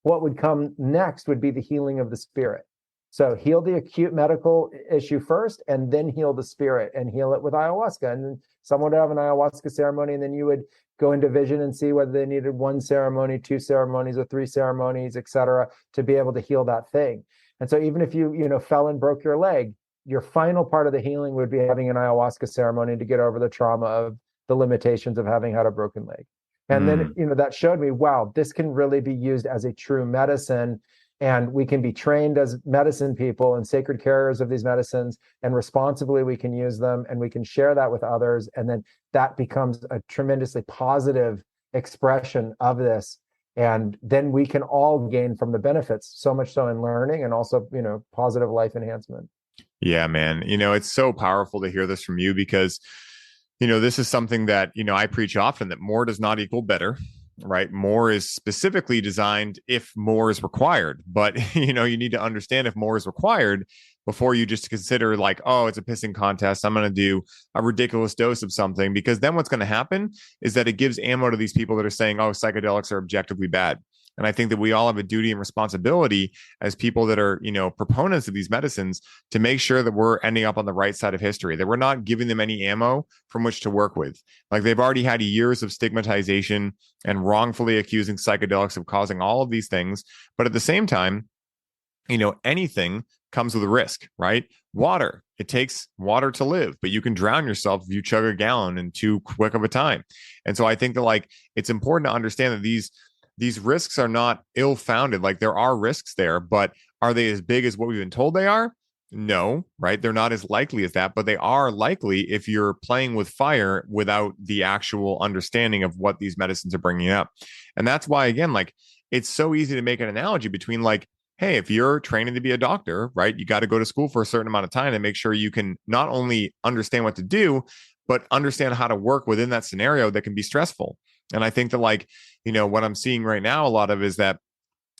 what would come next would be the healing of the spirit. So heal the acute medical issue first, and then heal the spirit, and heal it with ayahuasca. And then someone would have an ayahuasca ceremony, and then you would go into vision and see whether they needed one ceremony, two ceremonies, or three ceremonies, et cetera, to be able to heal that thing. And so even if you fell and broke your leg, your final part of the healing would be having an ayahuasca ceremony to get over the trauma of the limitations of having had a broken leg. And then, that showed me, wow, this can really be used as a true medicine. And we can be trained as medicine people and sacred carriers of these medicines, and responsibly we can use them, and we can share that with others. And then that becomes a tremendously positive expression of this. And then we can all gain from the benefits, so much so in learning and also, positive life enhancement. Yeah, man. It's so powerful to hear this from you, because this is something that, I preach often, that more does not equal better, right? More is specifically designed if more is required. But, you need to understand if more is required before you just consider like, oh, it's a pissing contest, I'm going to do a ridiculous dose of something. Because then what's going to happen is that it gives ammo to these people that are saying, oh, psychedelics are objectively bad. And I think that we all have a duty and responsibility as people that are, proponents of these medicines, to make sure that we're ending up on the right side of history, that we're not giving them any ammo from which to work with. Like, they've already had years of stigmatization and wrongfully accusing psychedelics of causing all of these things. But at the same time, anything comes with a risk, right? Water, it takes water to live, but you can drown yourself if you chug a gallon in too quick of a time. And so I think that it's important to understand that these risks are not ill-founded. Like, there are risks there, but Are they as big as what we've been told they are? No, right? They're not as likely as that, but they are likely if you're playing with fire without the actual understanding of what these medicines are bringing up. And that's why, again, like it's so easy to make an analogy between like, hey, if you're training to be a doctor, right, you got to go to school for a certain amount of time to make sure you can not only understand what to do, but understand how to work within that scenario that can be stressful. And I think that, like, what I'm seeing right now, a lot of is that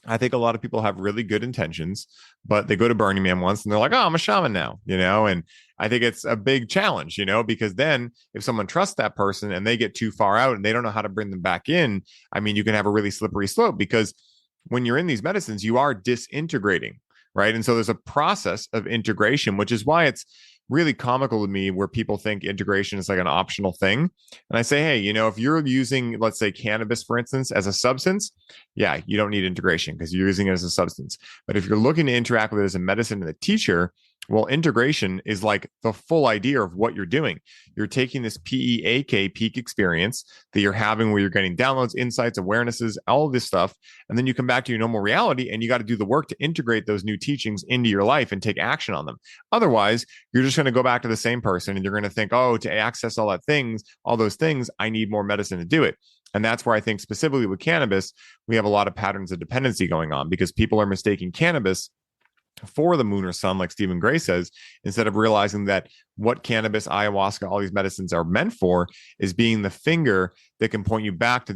I think a lot of people have really good intentions, but they go to Burning Man once and they're like, oh, I'm a shaman now, and I think it's a big challenge, because then if someone trusts that person and they get too far out and they don't know how to bring them back in, I mean, you can have a really slippery slope because when you're in these medicines, you are disintegrating, right? And so there's a process of integration, which is why it's really comical to me where people think integration is like an optional thing. And I say, hey, if you're using, let's say, cannabis, for instance, as a substance, yeah, you don't need integration because you're using it as a substance. But if you're looking to interact with it as a medicine and a teacher, well, integration is like the full idea of what you're doing. You're taking this PEAK, peak experience, that you're having where you're getting downloads, insights, awarenesses, all of this stuff. And then you come back to your normal reality and you got to do the work to integrate those new teachings into your life and take action on them. Otherwise, you're just going to go back to the same person and you're going to think, oh, to access all those things, I need more medicine to do it. And that's where I think specifically with cannabis, we have a lot of patterns of dependency going on because people are mistaking cannabis for the moon or sun, like Stephen Gray says, instead of realizing that what cannabis, ayahuasca, all these medicines are meant for is being the finger that can point you back to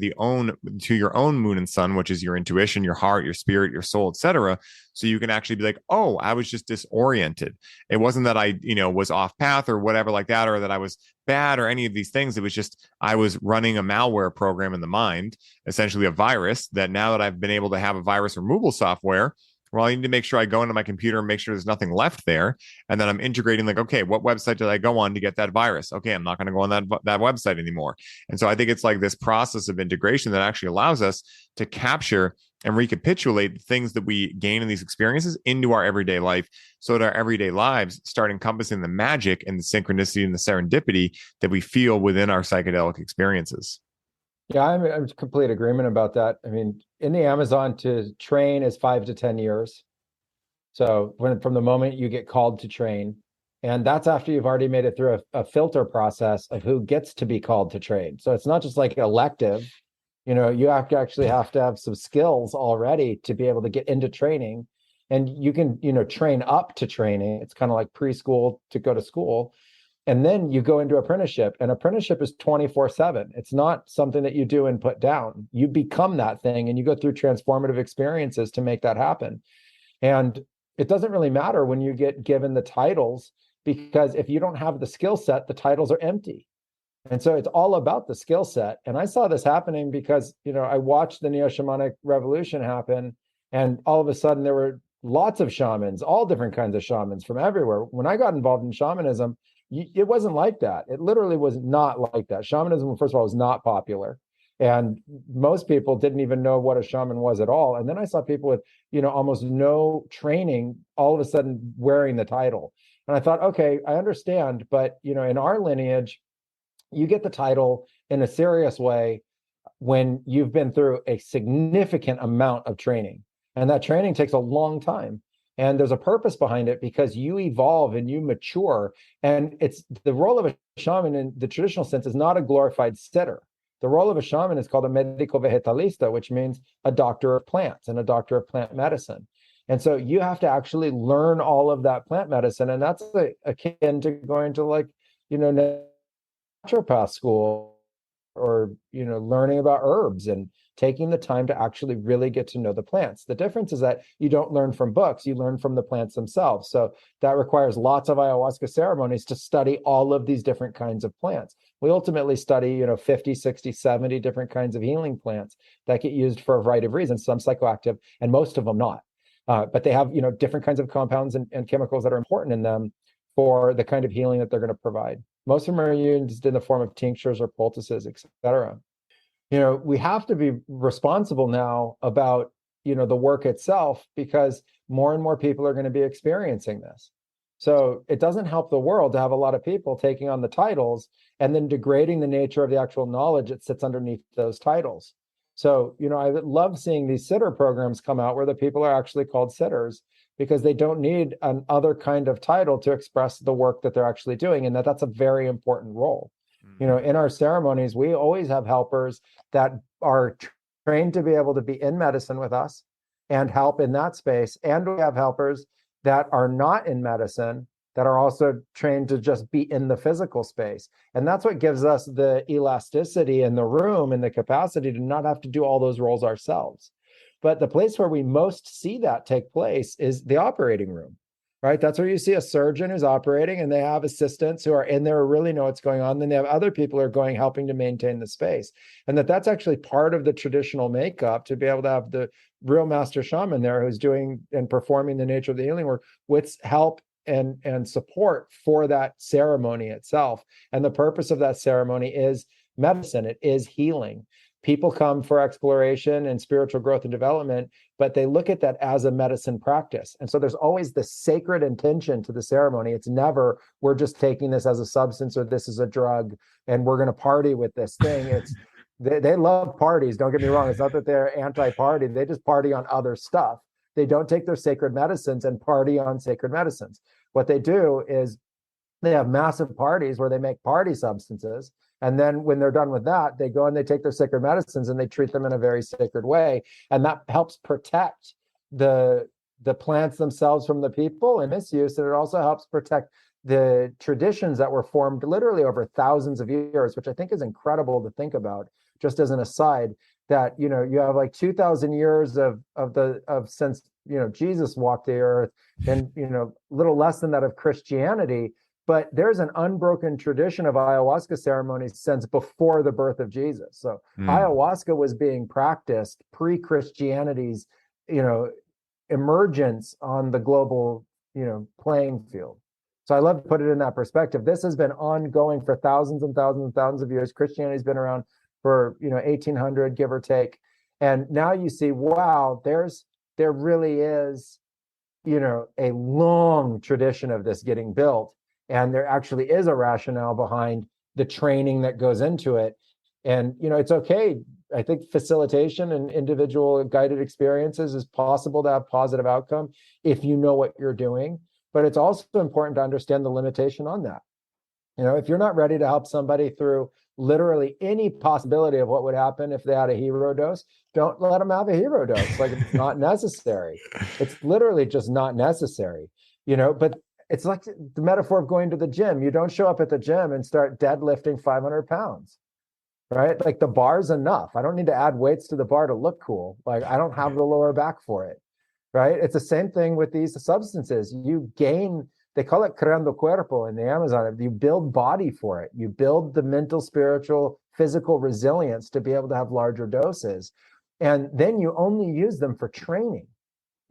your own moon and sun, which is your intuition, your heart, your spirit, your soul, etc. So you can actually be like, oh, I was just disoriented. It wasn't that I, was off path or whatever like that, or that I was bad or any of these things. It was just I was running a malware program in the mind, essentially a virus, that now that I've been able to have a virus removal software, well, I need to make sure I go into my computer and make sure there's nothing left there. And then I'm integrating like, okay, what website did I go on to get that virus? Okay, I'm not going to go on that website anymore. And so I think it's like this process of integration that actually allows us to capture and recapitulate the things that we gain in these experiences into our everyday life so that our everyday lives start encompassing the magic and the synchronicity and the serendipity that we feel within our psychedelic experiences. Yeah, I'm in complete agreement about that. I mean, in the Amazon, to train is 5 to 10 years. So from the moment you get called to train, and that's after you've already made it through a filter process of who gets to be called to train. So it's not just like elective, you have to have some skills already to be able to get into training. And you can, train up to training. It's kind of like preschool to go to school. And then you go into apprenticeship, and apprenticeship is 24/7. It's not something that you do and put down. You become that thing and you go through transformative experiences to make that happen. And it doesn't really matter when you get given the titles, because if you don't have the skill set, the titles are empty. And so it's all about the skill set. And I saw this happening because, I watched the neo-shamanic revolution happen, and all of a sudden there were lots of shamans, all different kinds of shamans from everywhere. When I got involved in shamanism, it wasn't like that. It literally was not like that. Shamanism, first of all, was not popular. And most people didn't even know what a shaman was at all. And then I saw people with, almost no training, all of a sudden wearing the title. And I thought, okay, I understand. But, in our lineage, you get the title in a serious way when you've been through a significant amount of training. And that training takes a long time. And there's a purpose behind it because you evolve and you mature. And it's the role of a shaman in the traditional sense is not a glorified sitter. The role of a shaman is called a médico vegetalista, which means a doctor of plants and a doctor of plant medicine. And so you have to actually learn all of that plant medicine. And that's akin to going to naturopath school or, learning about herbs and taking the time to actually really get to know the plants. The difference is that you don't learn from books, you learn from the plants themselves. So that requires lots of ayahuasca ceremonies to study all of these different kinds of plants. We ultimately study, 50, 60, 70 different kinds of healing plants that get used for a variety of reasons, some psychoactive and most of them not. But they have, different kinds of compounds and chemicals that are important in them for the kind of healing that they're going to provide. Most of them are used in the form of tinctures or poultices, et cetera. We have to be responsible now about, the work itself, because more and more people are going to be experiencing this. So it doesn't help the world to have a lot of people taking on the titles and then degrading the nature of the actual knowledge that sits underneath those titles. So, I love seeing these sitter programs come out where the people are actually called sitters, because they don't need an other kind of title to express the work that they're actually doing, and that's a very important role. In our ceremonies, we always have helpers that are trained to be able to be in medicine with us and help in that space. And we have helpers that are not in medicine that are also trained to just be in the physical space. And that's what gives us the elasticity in the room and the capacity to not have to do all those roles ourselves. But the place where we most see that take place is the operating room, right? That's where you see a surgeon who's operating and they have assistants who are in there who really know what's going on. Then they have other people who are going, helping to maintain the space. And that's actually part of the traditional makeup, to be able to have the real master shaman there who's doing and performing the nature of the healing work with help and support for that ceremony itself. And the purpose of that ceremony is medicine. It is healing. People come for exploration and spiritual growth and development, but they look at that as a medicine practice. And so there's always the sacred intention to the ceremony. It's never, we're just taking this as a substance or this is a drug and we're going to party with this thing. It's they love parties. Don't get me wrong. It's not that they're anti-party. They just party on other stuff. They don't take their sacred medicines and party on sacred medicines. What they do is they have massive parties where they make party substances. And then when they're done with that, they go and they take their sacred medicines and they treat them in a very sacred way. And that helps protect the plants themselves from the people and misuse. And it also helps protect the traditions that were formed literally over thousands of years, which I think is incredible to think about. Just as an aside, that you have like 2,000 years of since Jesus walked the earth, and little less than that of Christianity. But there's an unbroken tradition of ayahuasca ceremonies since before the birth of Jesus. So ayahuasca was being practiced pre-Christianity's, emergence on the global, playing field. So I love to put it in that perspective. This has been ongoing for thousands and thousands and thousands of years. Christianity's been around for 1800, give or take. And now you see, wow, there really is, a long tradition of this getting built. And there actually is a rationale behind the training that goes into it. And, it's okay. I think facilitation and individual guided experiences is possible to have positive outcome if you know what you're doing. But it's also important to understand the limitation on that. If you're not ready to help somebody through literally any possibility of what would happen if they had a hero dose, don't let them have a hero dose. Like, it's not necessary. It's literally just not necessary, but it's like the metaphor of going to the gym. You don't show up at the gym and start deadlifting 500 pounds, right? Like, the bar's enough. I don't need to add weights to the bar to look cool. Like, I don't have the lower back for it, right? It's the same thing with these substances. You gain, they call it creando cuerpo in the Amazon. You build body for it. You build the mental, spiritual, physical resilience to be able to have larger doses. And then you only use them for training.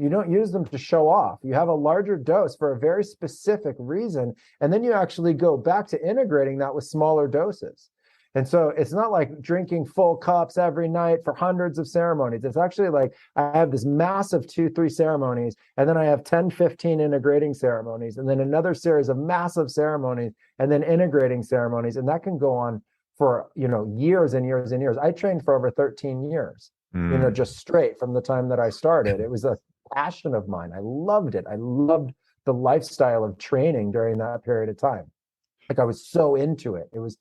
You don't use them to show off. You have a larger dose for a very specific reason. And then you actually go back to integrating that with smaller doses. And so it's not like drinking full cups every night for hundreds of ceremonies. It's actually like, I have this massive 2-3 ceremonies, and then I have 10-15 integrating ceremonies, and then another series of massive ceremonies, and then integrating ceremonies. And that can go on for, years and years and years. I trained for over 13 years, just straight from the time that I started. It was a passion of mine. I loved it. I loved the lifestyle of training during that period of time. Like, I was so into it. It was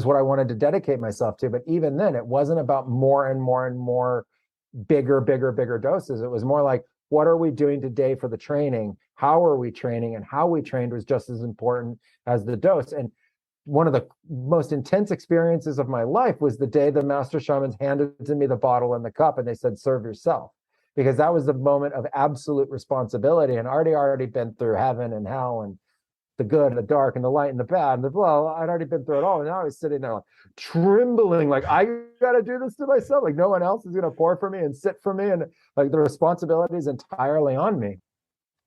what I wanted to dedicate myself to. But even then, it wasn't about more and more and more bigger doses. It was more like, what are we doing today for the training? How are we training? And how we trained was just as important as the dose. And one of the most intense experiences of my life was the day the master shamans handed to me the bottle and the cup, and they said, serve yourself. Because that was the moment of absolute responsibility. And already been through heaven and hell and the good and the dark and the light and the bad. And I'd already been through it all. And now I was sitting there like trembling, like, I got to do this to myself. Like, no one else is going to pour for me and sit for me. And like, the responsibility is entirely on me,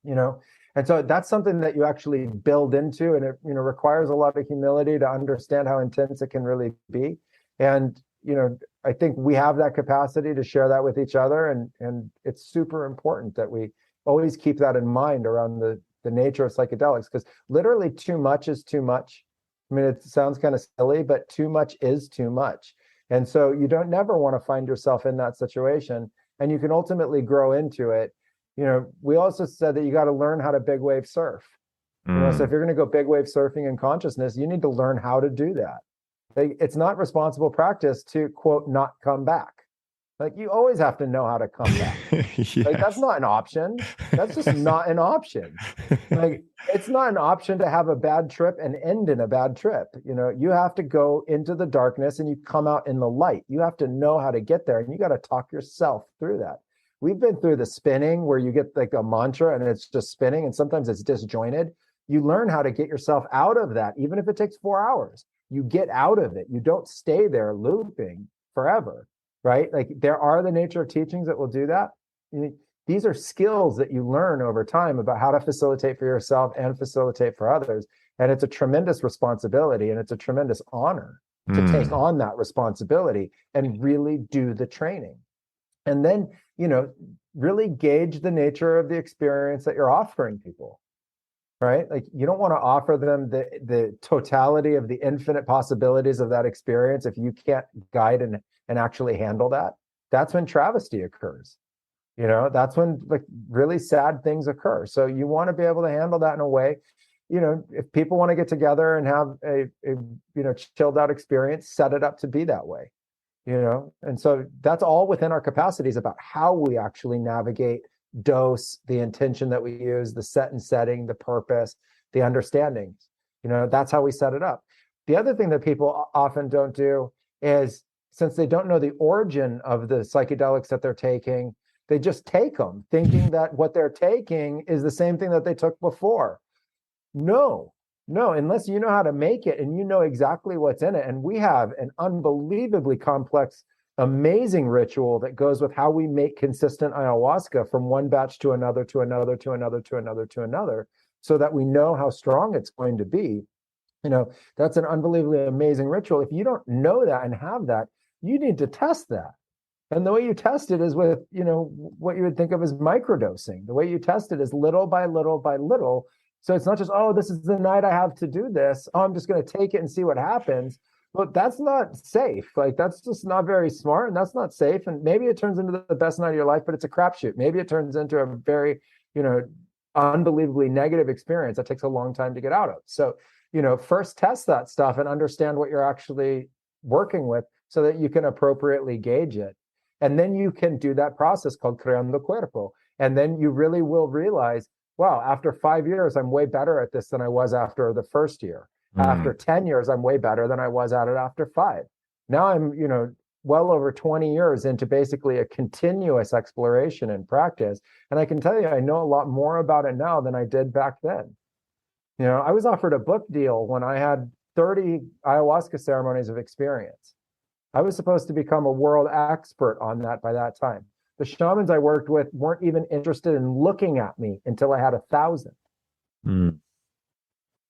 And so that's something that you actually build into, and it, requires a lot of humility to understand how intense it can really be. And, I think we have that capacity to share that with each other. And it's super important that we always keep that in mind around the nature of psychedelics, because literally too much is too much. I mean, it sounds kind of silly, but too much is too much. And so you don't never want to find yourself in that situation, and you can ultimately grow into it, We also said that you got to learn how to big wave surf. So if you're going to go big wave surfing in consciousness, you need to learn how to do that. It's not responsible practice to, quote, not come back. Like, you always have to know how to come back. Yes. Like, that's not an option. That's just not an option. Like, it's not an option to have a bad trip and end in a bad trip. You have to go into the darkness and you come out in the light. You have to know how to get there, and you got to talk yourself through that. We've been through the spinning where you get like a mantra and it's just spinning, and sometimes it's disjointed. You learn how to get yourself out of that, even if it takes 4 hours. You get out of it. You don't stay there looping forever, right? Like, there are the nature of teachings that will do that. These are skills that you learn over time about how to facilitate for yourself and facilitate for others. And it's a tremendous responsibility, and it's a tremendous honor to take on that responsibility and really do the training. And then, really gauge the nature of the experience that you're offering people. Right? Like, you don't want to offer them the totality of the infinite possibilities of that experience if you can't guide and actually handle that. That's when travesty occurs. That's when, like, really sad things occur. So you want to be able to handle that in a way, if people want to get together and have a chilled out experience, set it up to be that way. And so that's all within our capacities about how we actually navigate dose, the intention that we use, the set and setting, the purpose, the understanding. That's how we set it up. The other thing that people often don't do is, since they don't know the origin of the psychedelics that they're taking, they just take them thinking that what they're taking is the same thing that they took before. No, unless you know how to make it and you know exactly what's in it. And we have an unbelievably complex, amazing ritual that goes with how we make consistent ayahuasca from one batch to another, to another, to another, to another, to another, so that we know how strong it's going to be. That's an unbelievably amazing ritual. If you don't know that and have that, you need to test that. And the way you test it is with, what you would think of as microdosing. The way you test it is little by little by little. So it's not just, oh, this is the night I have to do this. Oh, I'm just going to take it and see what happens. But that's not safe. Like, that's just not very smart, and that's not safe. And maybe it turns into the best night of your life, but it's a crapshoot. Maybe it turns into a very, unbelievably negative experience that takes a long time to get out of. So, first test that stuff and understand what you're actually working with so that you can appropriately gauge it. And then you can do that process called creando cuerpo. And then you really will realize, wow, after 5 years, I'm way better at this than I was after the first year. After 10 years, I'm way better than I was at it after 5. Now I'm, well over 20 years into basically a continuous exploration and practice. And I can tell you, I know a lot more about it now than I did back then. I was offered a book deal when I had 30 ayahuasca ceremonies of experience. I was supposed to become a world expert on that by that time. The shamans I worked with weren't even interested in looking at me until I had 1,000.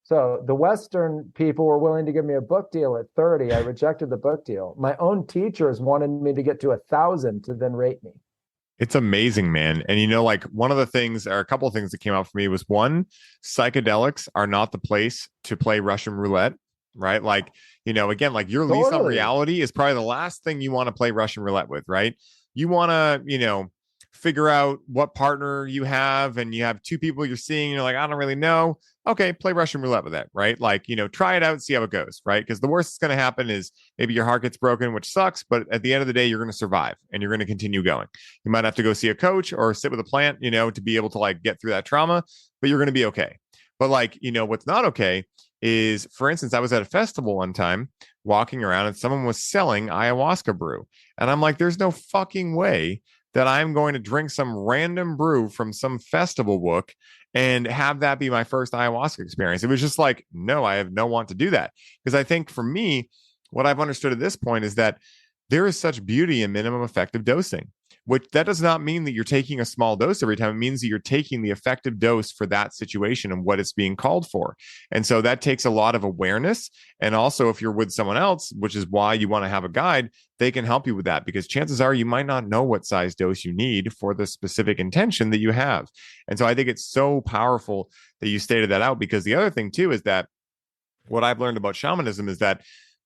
So the Western people were willing to give me a book deal at 30. I rejected the book deal. My own teachers wanted me to get to 1,000 to then rate me. It's amazing, man. And like, one of the things, or a couple of things that came out for me was, one, psychedelics are not the place to play Russian roulette, right? Like, again, like, your lease on reality is probably the last thing you want to play Russian roulette with, right? You want to, figure out what partner you have, and you have 2 people you're seeing, and you're like, I don't really know. Okay, play Russian roulette with that, right? Like, try it out, see how it goes, right? Because the worst that's going to happen is maybe your heart gets broken, which sucks, but at the end of the day, you're going to survive and you're going to continue going. You might have to go see a coach or sit with a plant, to be able to, like, get through that trauma, but you're going to be okay. But, like, what's not okay is, for instance, I was at a festival one time walking around and someone was selling ayahuasca brew. And I'm like, there's no fucking way that I'm going to drink some random brew from some festival book and have that be my first ayahuasca experience. It was just like, no, I have no want to do that. Because I think for me, what I've understood at this point is that there is such beauty in minimum effective dosing, which that does not mean that you're taking a small dose every time. It means that you're taking the effective dose for that situation and what it's being called for. And so that takes a lot of awareness. And also, if you're with someone else, which is why you want to have a guide, they can help you with that, because chances are you might not know what size dose you need for the specific intention that you have. And so I think it's so powerful that you stated that out, because the other thing too is that what I've learned about shamanism is that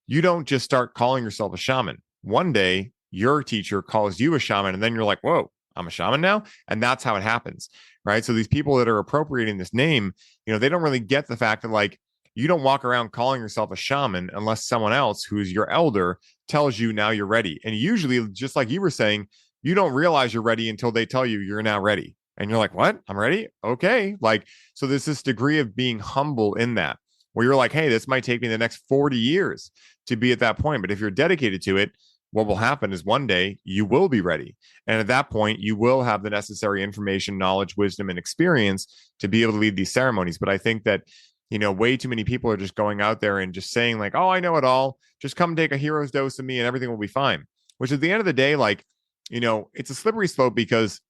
you don't just start calling yourself a shaman. One day your teacher calls you a shaman, and then you're like, whoa, I'm a shaman now. And that's how it happens, right? So these people that are appropriating this name, they don't really get the fact that like, you don't walk around calling yourself a shaman unless someone else who's your elder tells you now you're ready. And usually, just like you were saying, you don't realize you're ready until they tell you you're now ready. And you're like, what? I'm ready? Okay. Like, so there's this degree of being humble in that, where you're like, hey, this might take me the next 40 years to be at that point. But if you're dedicated to it, what will happen is one day you will be ready. And at that point, you will have the necessary information, knowledge, wisdom, and experience to be able to lead these ceremonies. But I think that, way too many people are just going out there and just saying like, oh, I know it all. Just come take a hero's dose of me and everything will be fine. Which at the end of the day, like, it's a slippery slope, because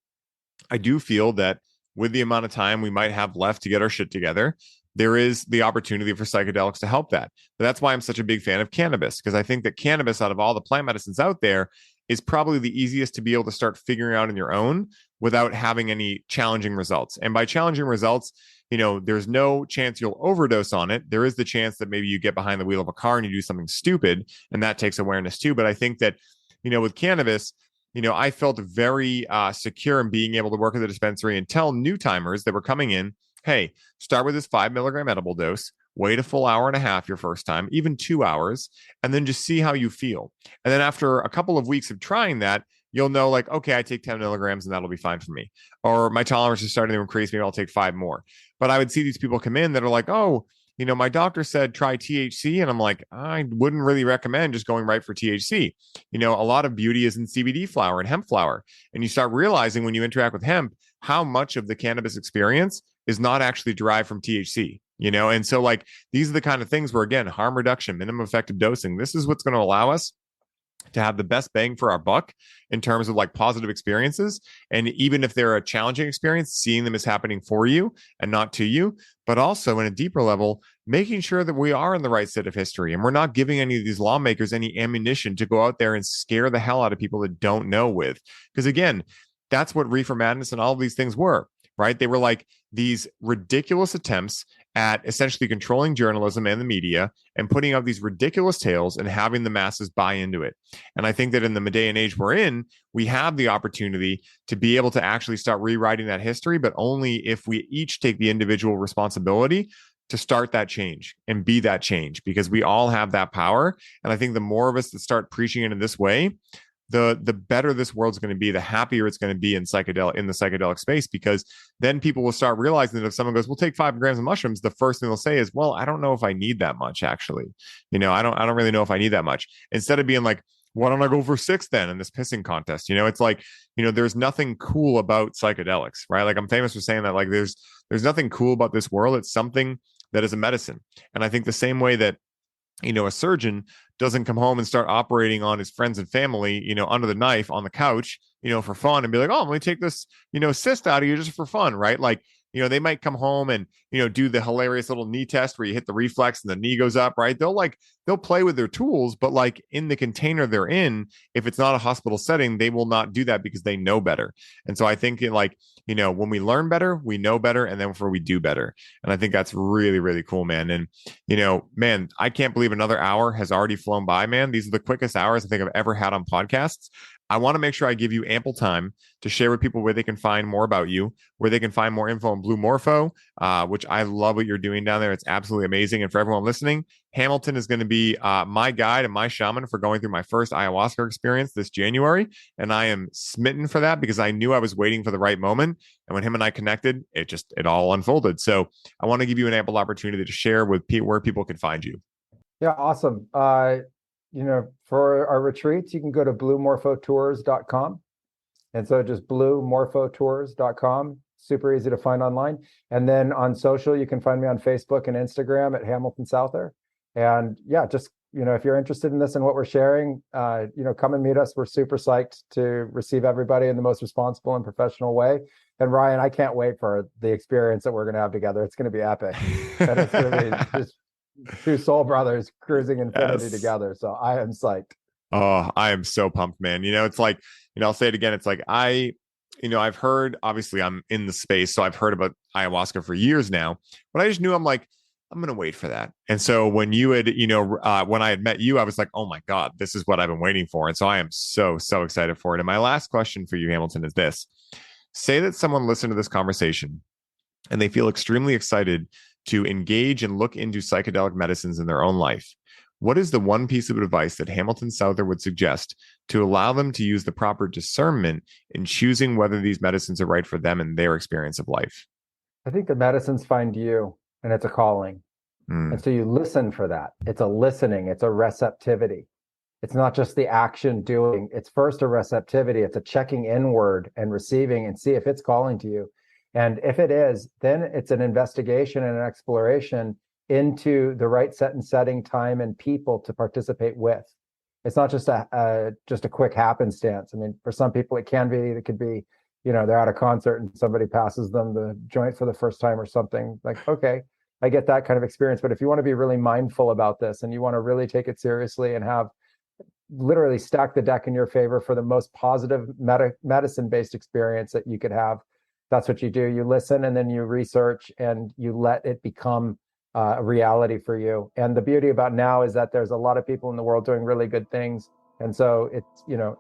I do feel that with the amount of time we might have left to get our shit together, there is the opportunity for psychedelics to help that. But that's why I'm such a big fan of cannabis, because I think that cannabis, out of all the plant medicines out there, is probably the easiest to be able to start figuring out on your own without having any challenging results. And by challenging results, there's no chance you'll overdose on it. There is the chance that maybe you get behind the wheel of a car and you do something stupid, and that takes awareness too. But I think that, with cannabis, I felt very secure in being able to work at the dispensary and tell new timers that were coming in, hey, start with this 5 milligram edible dose, wait a full hour and a half your first time, even 2 hours, and then just see how you feel. And then after a couple of weeks of trying that, you'll know like, okay, I take 10 milligrams and that'll be fine for me. Or my tolerance is starting to increase, maybe I'll take 5 more. But I would see these people come in that are like, oh, my doctor said try THC. And I'm like, I wouldn't really recommend just going right for THC. A lot of beauty is in CBD flower and hemp flower. And you start realizing when you interact with hemp, how much of the cannabis experience is not actually derived from THC. And so like, these are the kind of things where, again, harm reduction, minimum effective dosing, this is what's going to allow us to have the best bang for our buck in terms of like positive experiences. And even if they're a challenging experience, seeing them as happening for you and not to you, but also in a deeper level, making sure that we are in the right set of history and we're not giving any of these lawmakers any ammunition to go out there and scare the hell out of people that don't know with. Because again, that's what Reefer Madness and all of these things were, right? They were like these ridiculous attempts at essentially controlling journalism and the media and putting out these ridiculous tales and having the masses buy into it. And I think that in the day and age we're in, we have the opportunity to be able to actually start rewriting that history, but only if we each take the individual responsibility to start that change and be that change, because we all have that power. And I think the more of us that start preaching it in this way, the better this world's going to be, the happier it's going to be in the psychedelic space, because then people will start realizing that if someone goes, we'll take 5 grams of mushrooms, the first thing they'll say is, well, I don't know if I need that much, actually. I don't really know if I need that much. Instead of being like, why don't I go for 6 then in this pissing contest? It's like, there's nothing cool about psychedelics, right? Like I'm famous for saying that, like there's nothing cool about this world. It's something that is a medicine. And I think the same way that, a surgeon doesn't come home and start operating on his friends and family, under the knife on the couch, for fun and be like, oh, let me take this, cyst out of you just for fun, right? Like, they might come home and, do the hilarious little knee test where you hit the reflex and the knee goes up, right? They'll play with their tools, but like in the container they're in, if it's not a hospital setting, they will not do that because they know better. And so I think when we learn better, we know better, and then before we do better. And I think that's really, really cool, man. And, man, I can't believe another hour has already flown by, man. These are the quickest hours I think I've ever had on podcasts. I want to make sure I give you ample time to share with people where they can find more about you, where they can find more info on Blue Morpho, which I love what you're doing down there. It's absolutely amazing. And for everyone listening, Hamilton is going to be my guide and my shaman for going through my first ayahuasca experience this January. And I am smitten for that because I knew I was waiting for the right moment. And when him and I connected, it all unfolded. So I want to give you an ample opportunity to share with where people can find you. Yeah, awesome. For our retreats, you can go to bluemorphotours.com. And so just bluemorphotours.com, super easy to find online. And then on social, you can find me on Facebook and Instagram at Hamilton Souther. And yeah, just, if you're interested in this and what we're sharing, come and meet us. We're super psyched to receive everybody in the most responsible and professional way. And Ryan, I can't wait for the experience that we're going to have together. It's going to be epic. And it's going to be just 2 soul brothers cruising infinity together. So I am psyched. Oh, I am so pumped, man. It's like, I'll say it again. It's like I've heard, obviously I'm in the space, so I've heard about ayahuasca for years now, but I just knew I'm like, I'm going to wait for that. And so when you had, when I had met you, I was like, oh my God, this is what I've been waiting for. And so I am so, so excited for it. And my last question for you, Hamilton, is this. Say that someone listened to this conversation and they feel extremely excited to engage and look into psychedelic medicines in their own life. What is the one piece of advice that Hamilton Souther would suggest to allow them to use the proper discernment in choosing whether these medicines are right for them and their experience of life? I think the medicines find you, and it's a calling. And so you listen for that. It's a listening, it's a receptivity. It's not just the action doing, it's first a receptivity, it's a checking inward and receiving and see if it's calling to you. And if it is, then it's an investigation and an exploration into the right set and setting, time, and people to participate with. It's not just a quick happenstance. I mean, for some people it can be. It could be, they're at a concert and somebody passes them the joint for the first time or something. Like, okay, I get that kind of experience. But if you want to be really mindful about this and you want to really take it seriously and have literally stack the deck in your favor for the most positive medicine-based experience that you could have, that's what you do. You listen and then you research and you let it become a reality for you. And the beauty about now is that there's a lot of people in the world doing really good things. And so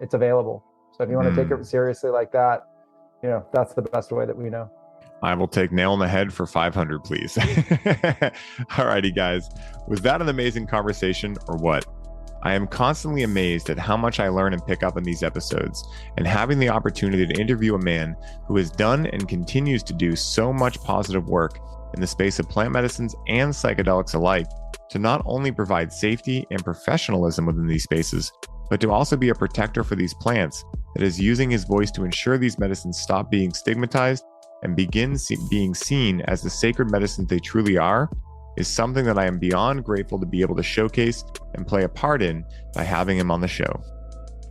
it's available. So if you want to take it seriously like that, that's the best way that we know. I will take nail in the head for 500, please. All righty, guys. Was that an amazing conversation or what? I am constantly amazed at how much I learn and pick up in these episodes, and having the opportunity to interview a man who has done and continues to do so much positive work in the space of plant medicines and psychedelics alike, to not only provide safety and professionalism within these spaces, but to also be a protector for these plants that is using his voice to ensure these medicines stop being stigmatized and begin being seen as the sacred medicines they truly are, is something that I am beyond grateful to be able to showcase and play a part in by having him on the show.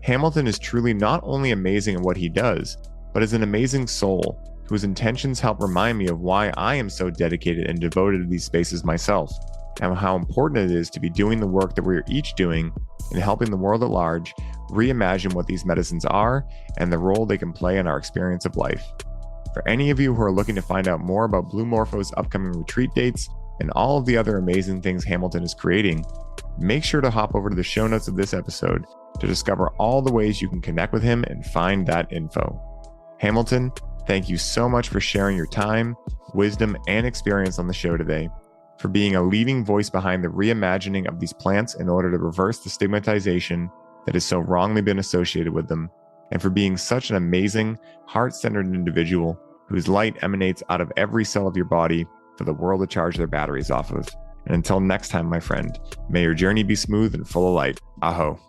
Hamilton is truly not only amazing at what he does, but is an amazing soul whose intentions help remind me of why I am so dedicated and devoted to these spaces myself, and how important it is to be doing the work that we are each doing in helping the world at large reimagine what these medicines are and the role they can play in our experience of life. For any of you who are looking to find out more about Blue Morpho's upcoming retreat dates and all of the other amazing things Hamilton is creating, make sure to hop over to the show notes of this episode to discover all the ways you can connect with him and find that info. Hamilton, thank you so much for sharing your time, wisdom, and experience on the show today, for being a leading voice behind the reimagining of these plants in order to reverse the stigmatization that has so wrongly been associated with them, and for being such an amazing, heart-centered individual whose light emanates out of every cell of your body for the world to charge their batteries off of. And until next time, my friend, may your journey be smooth and full of light. Aho.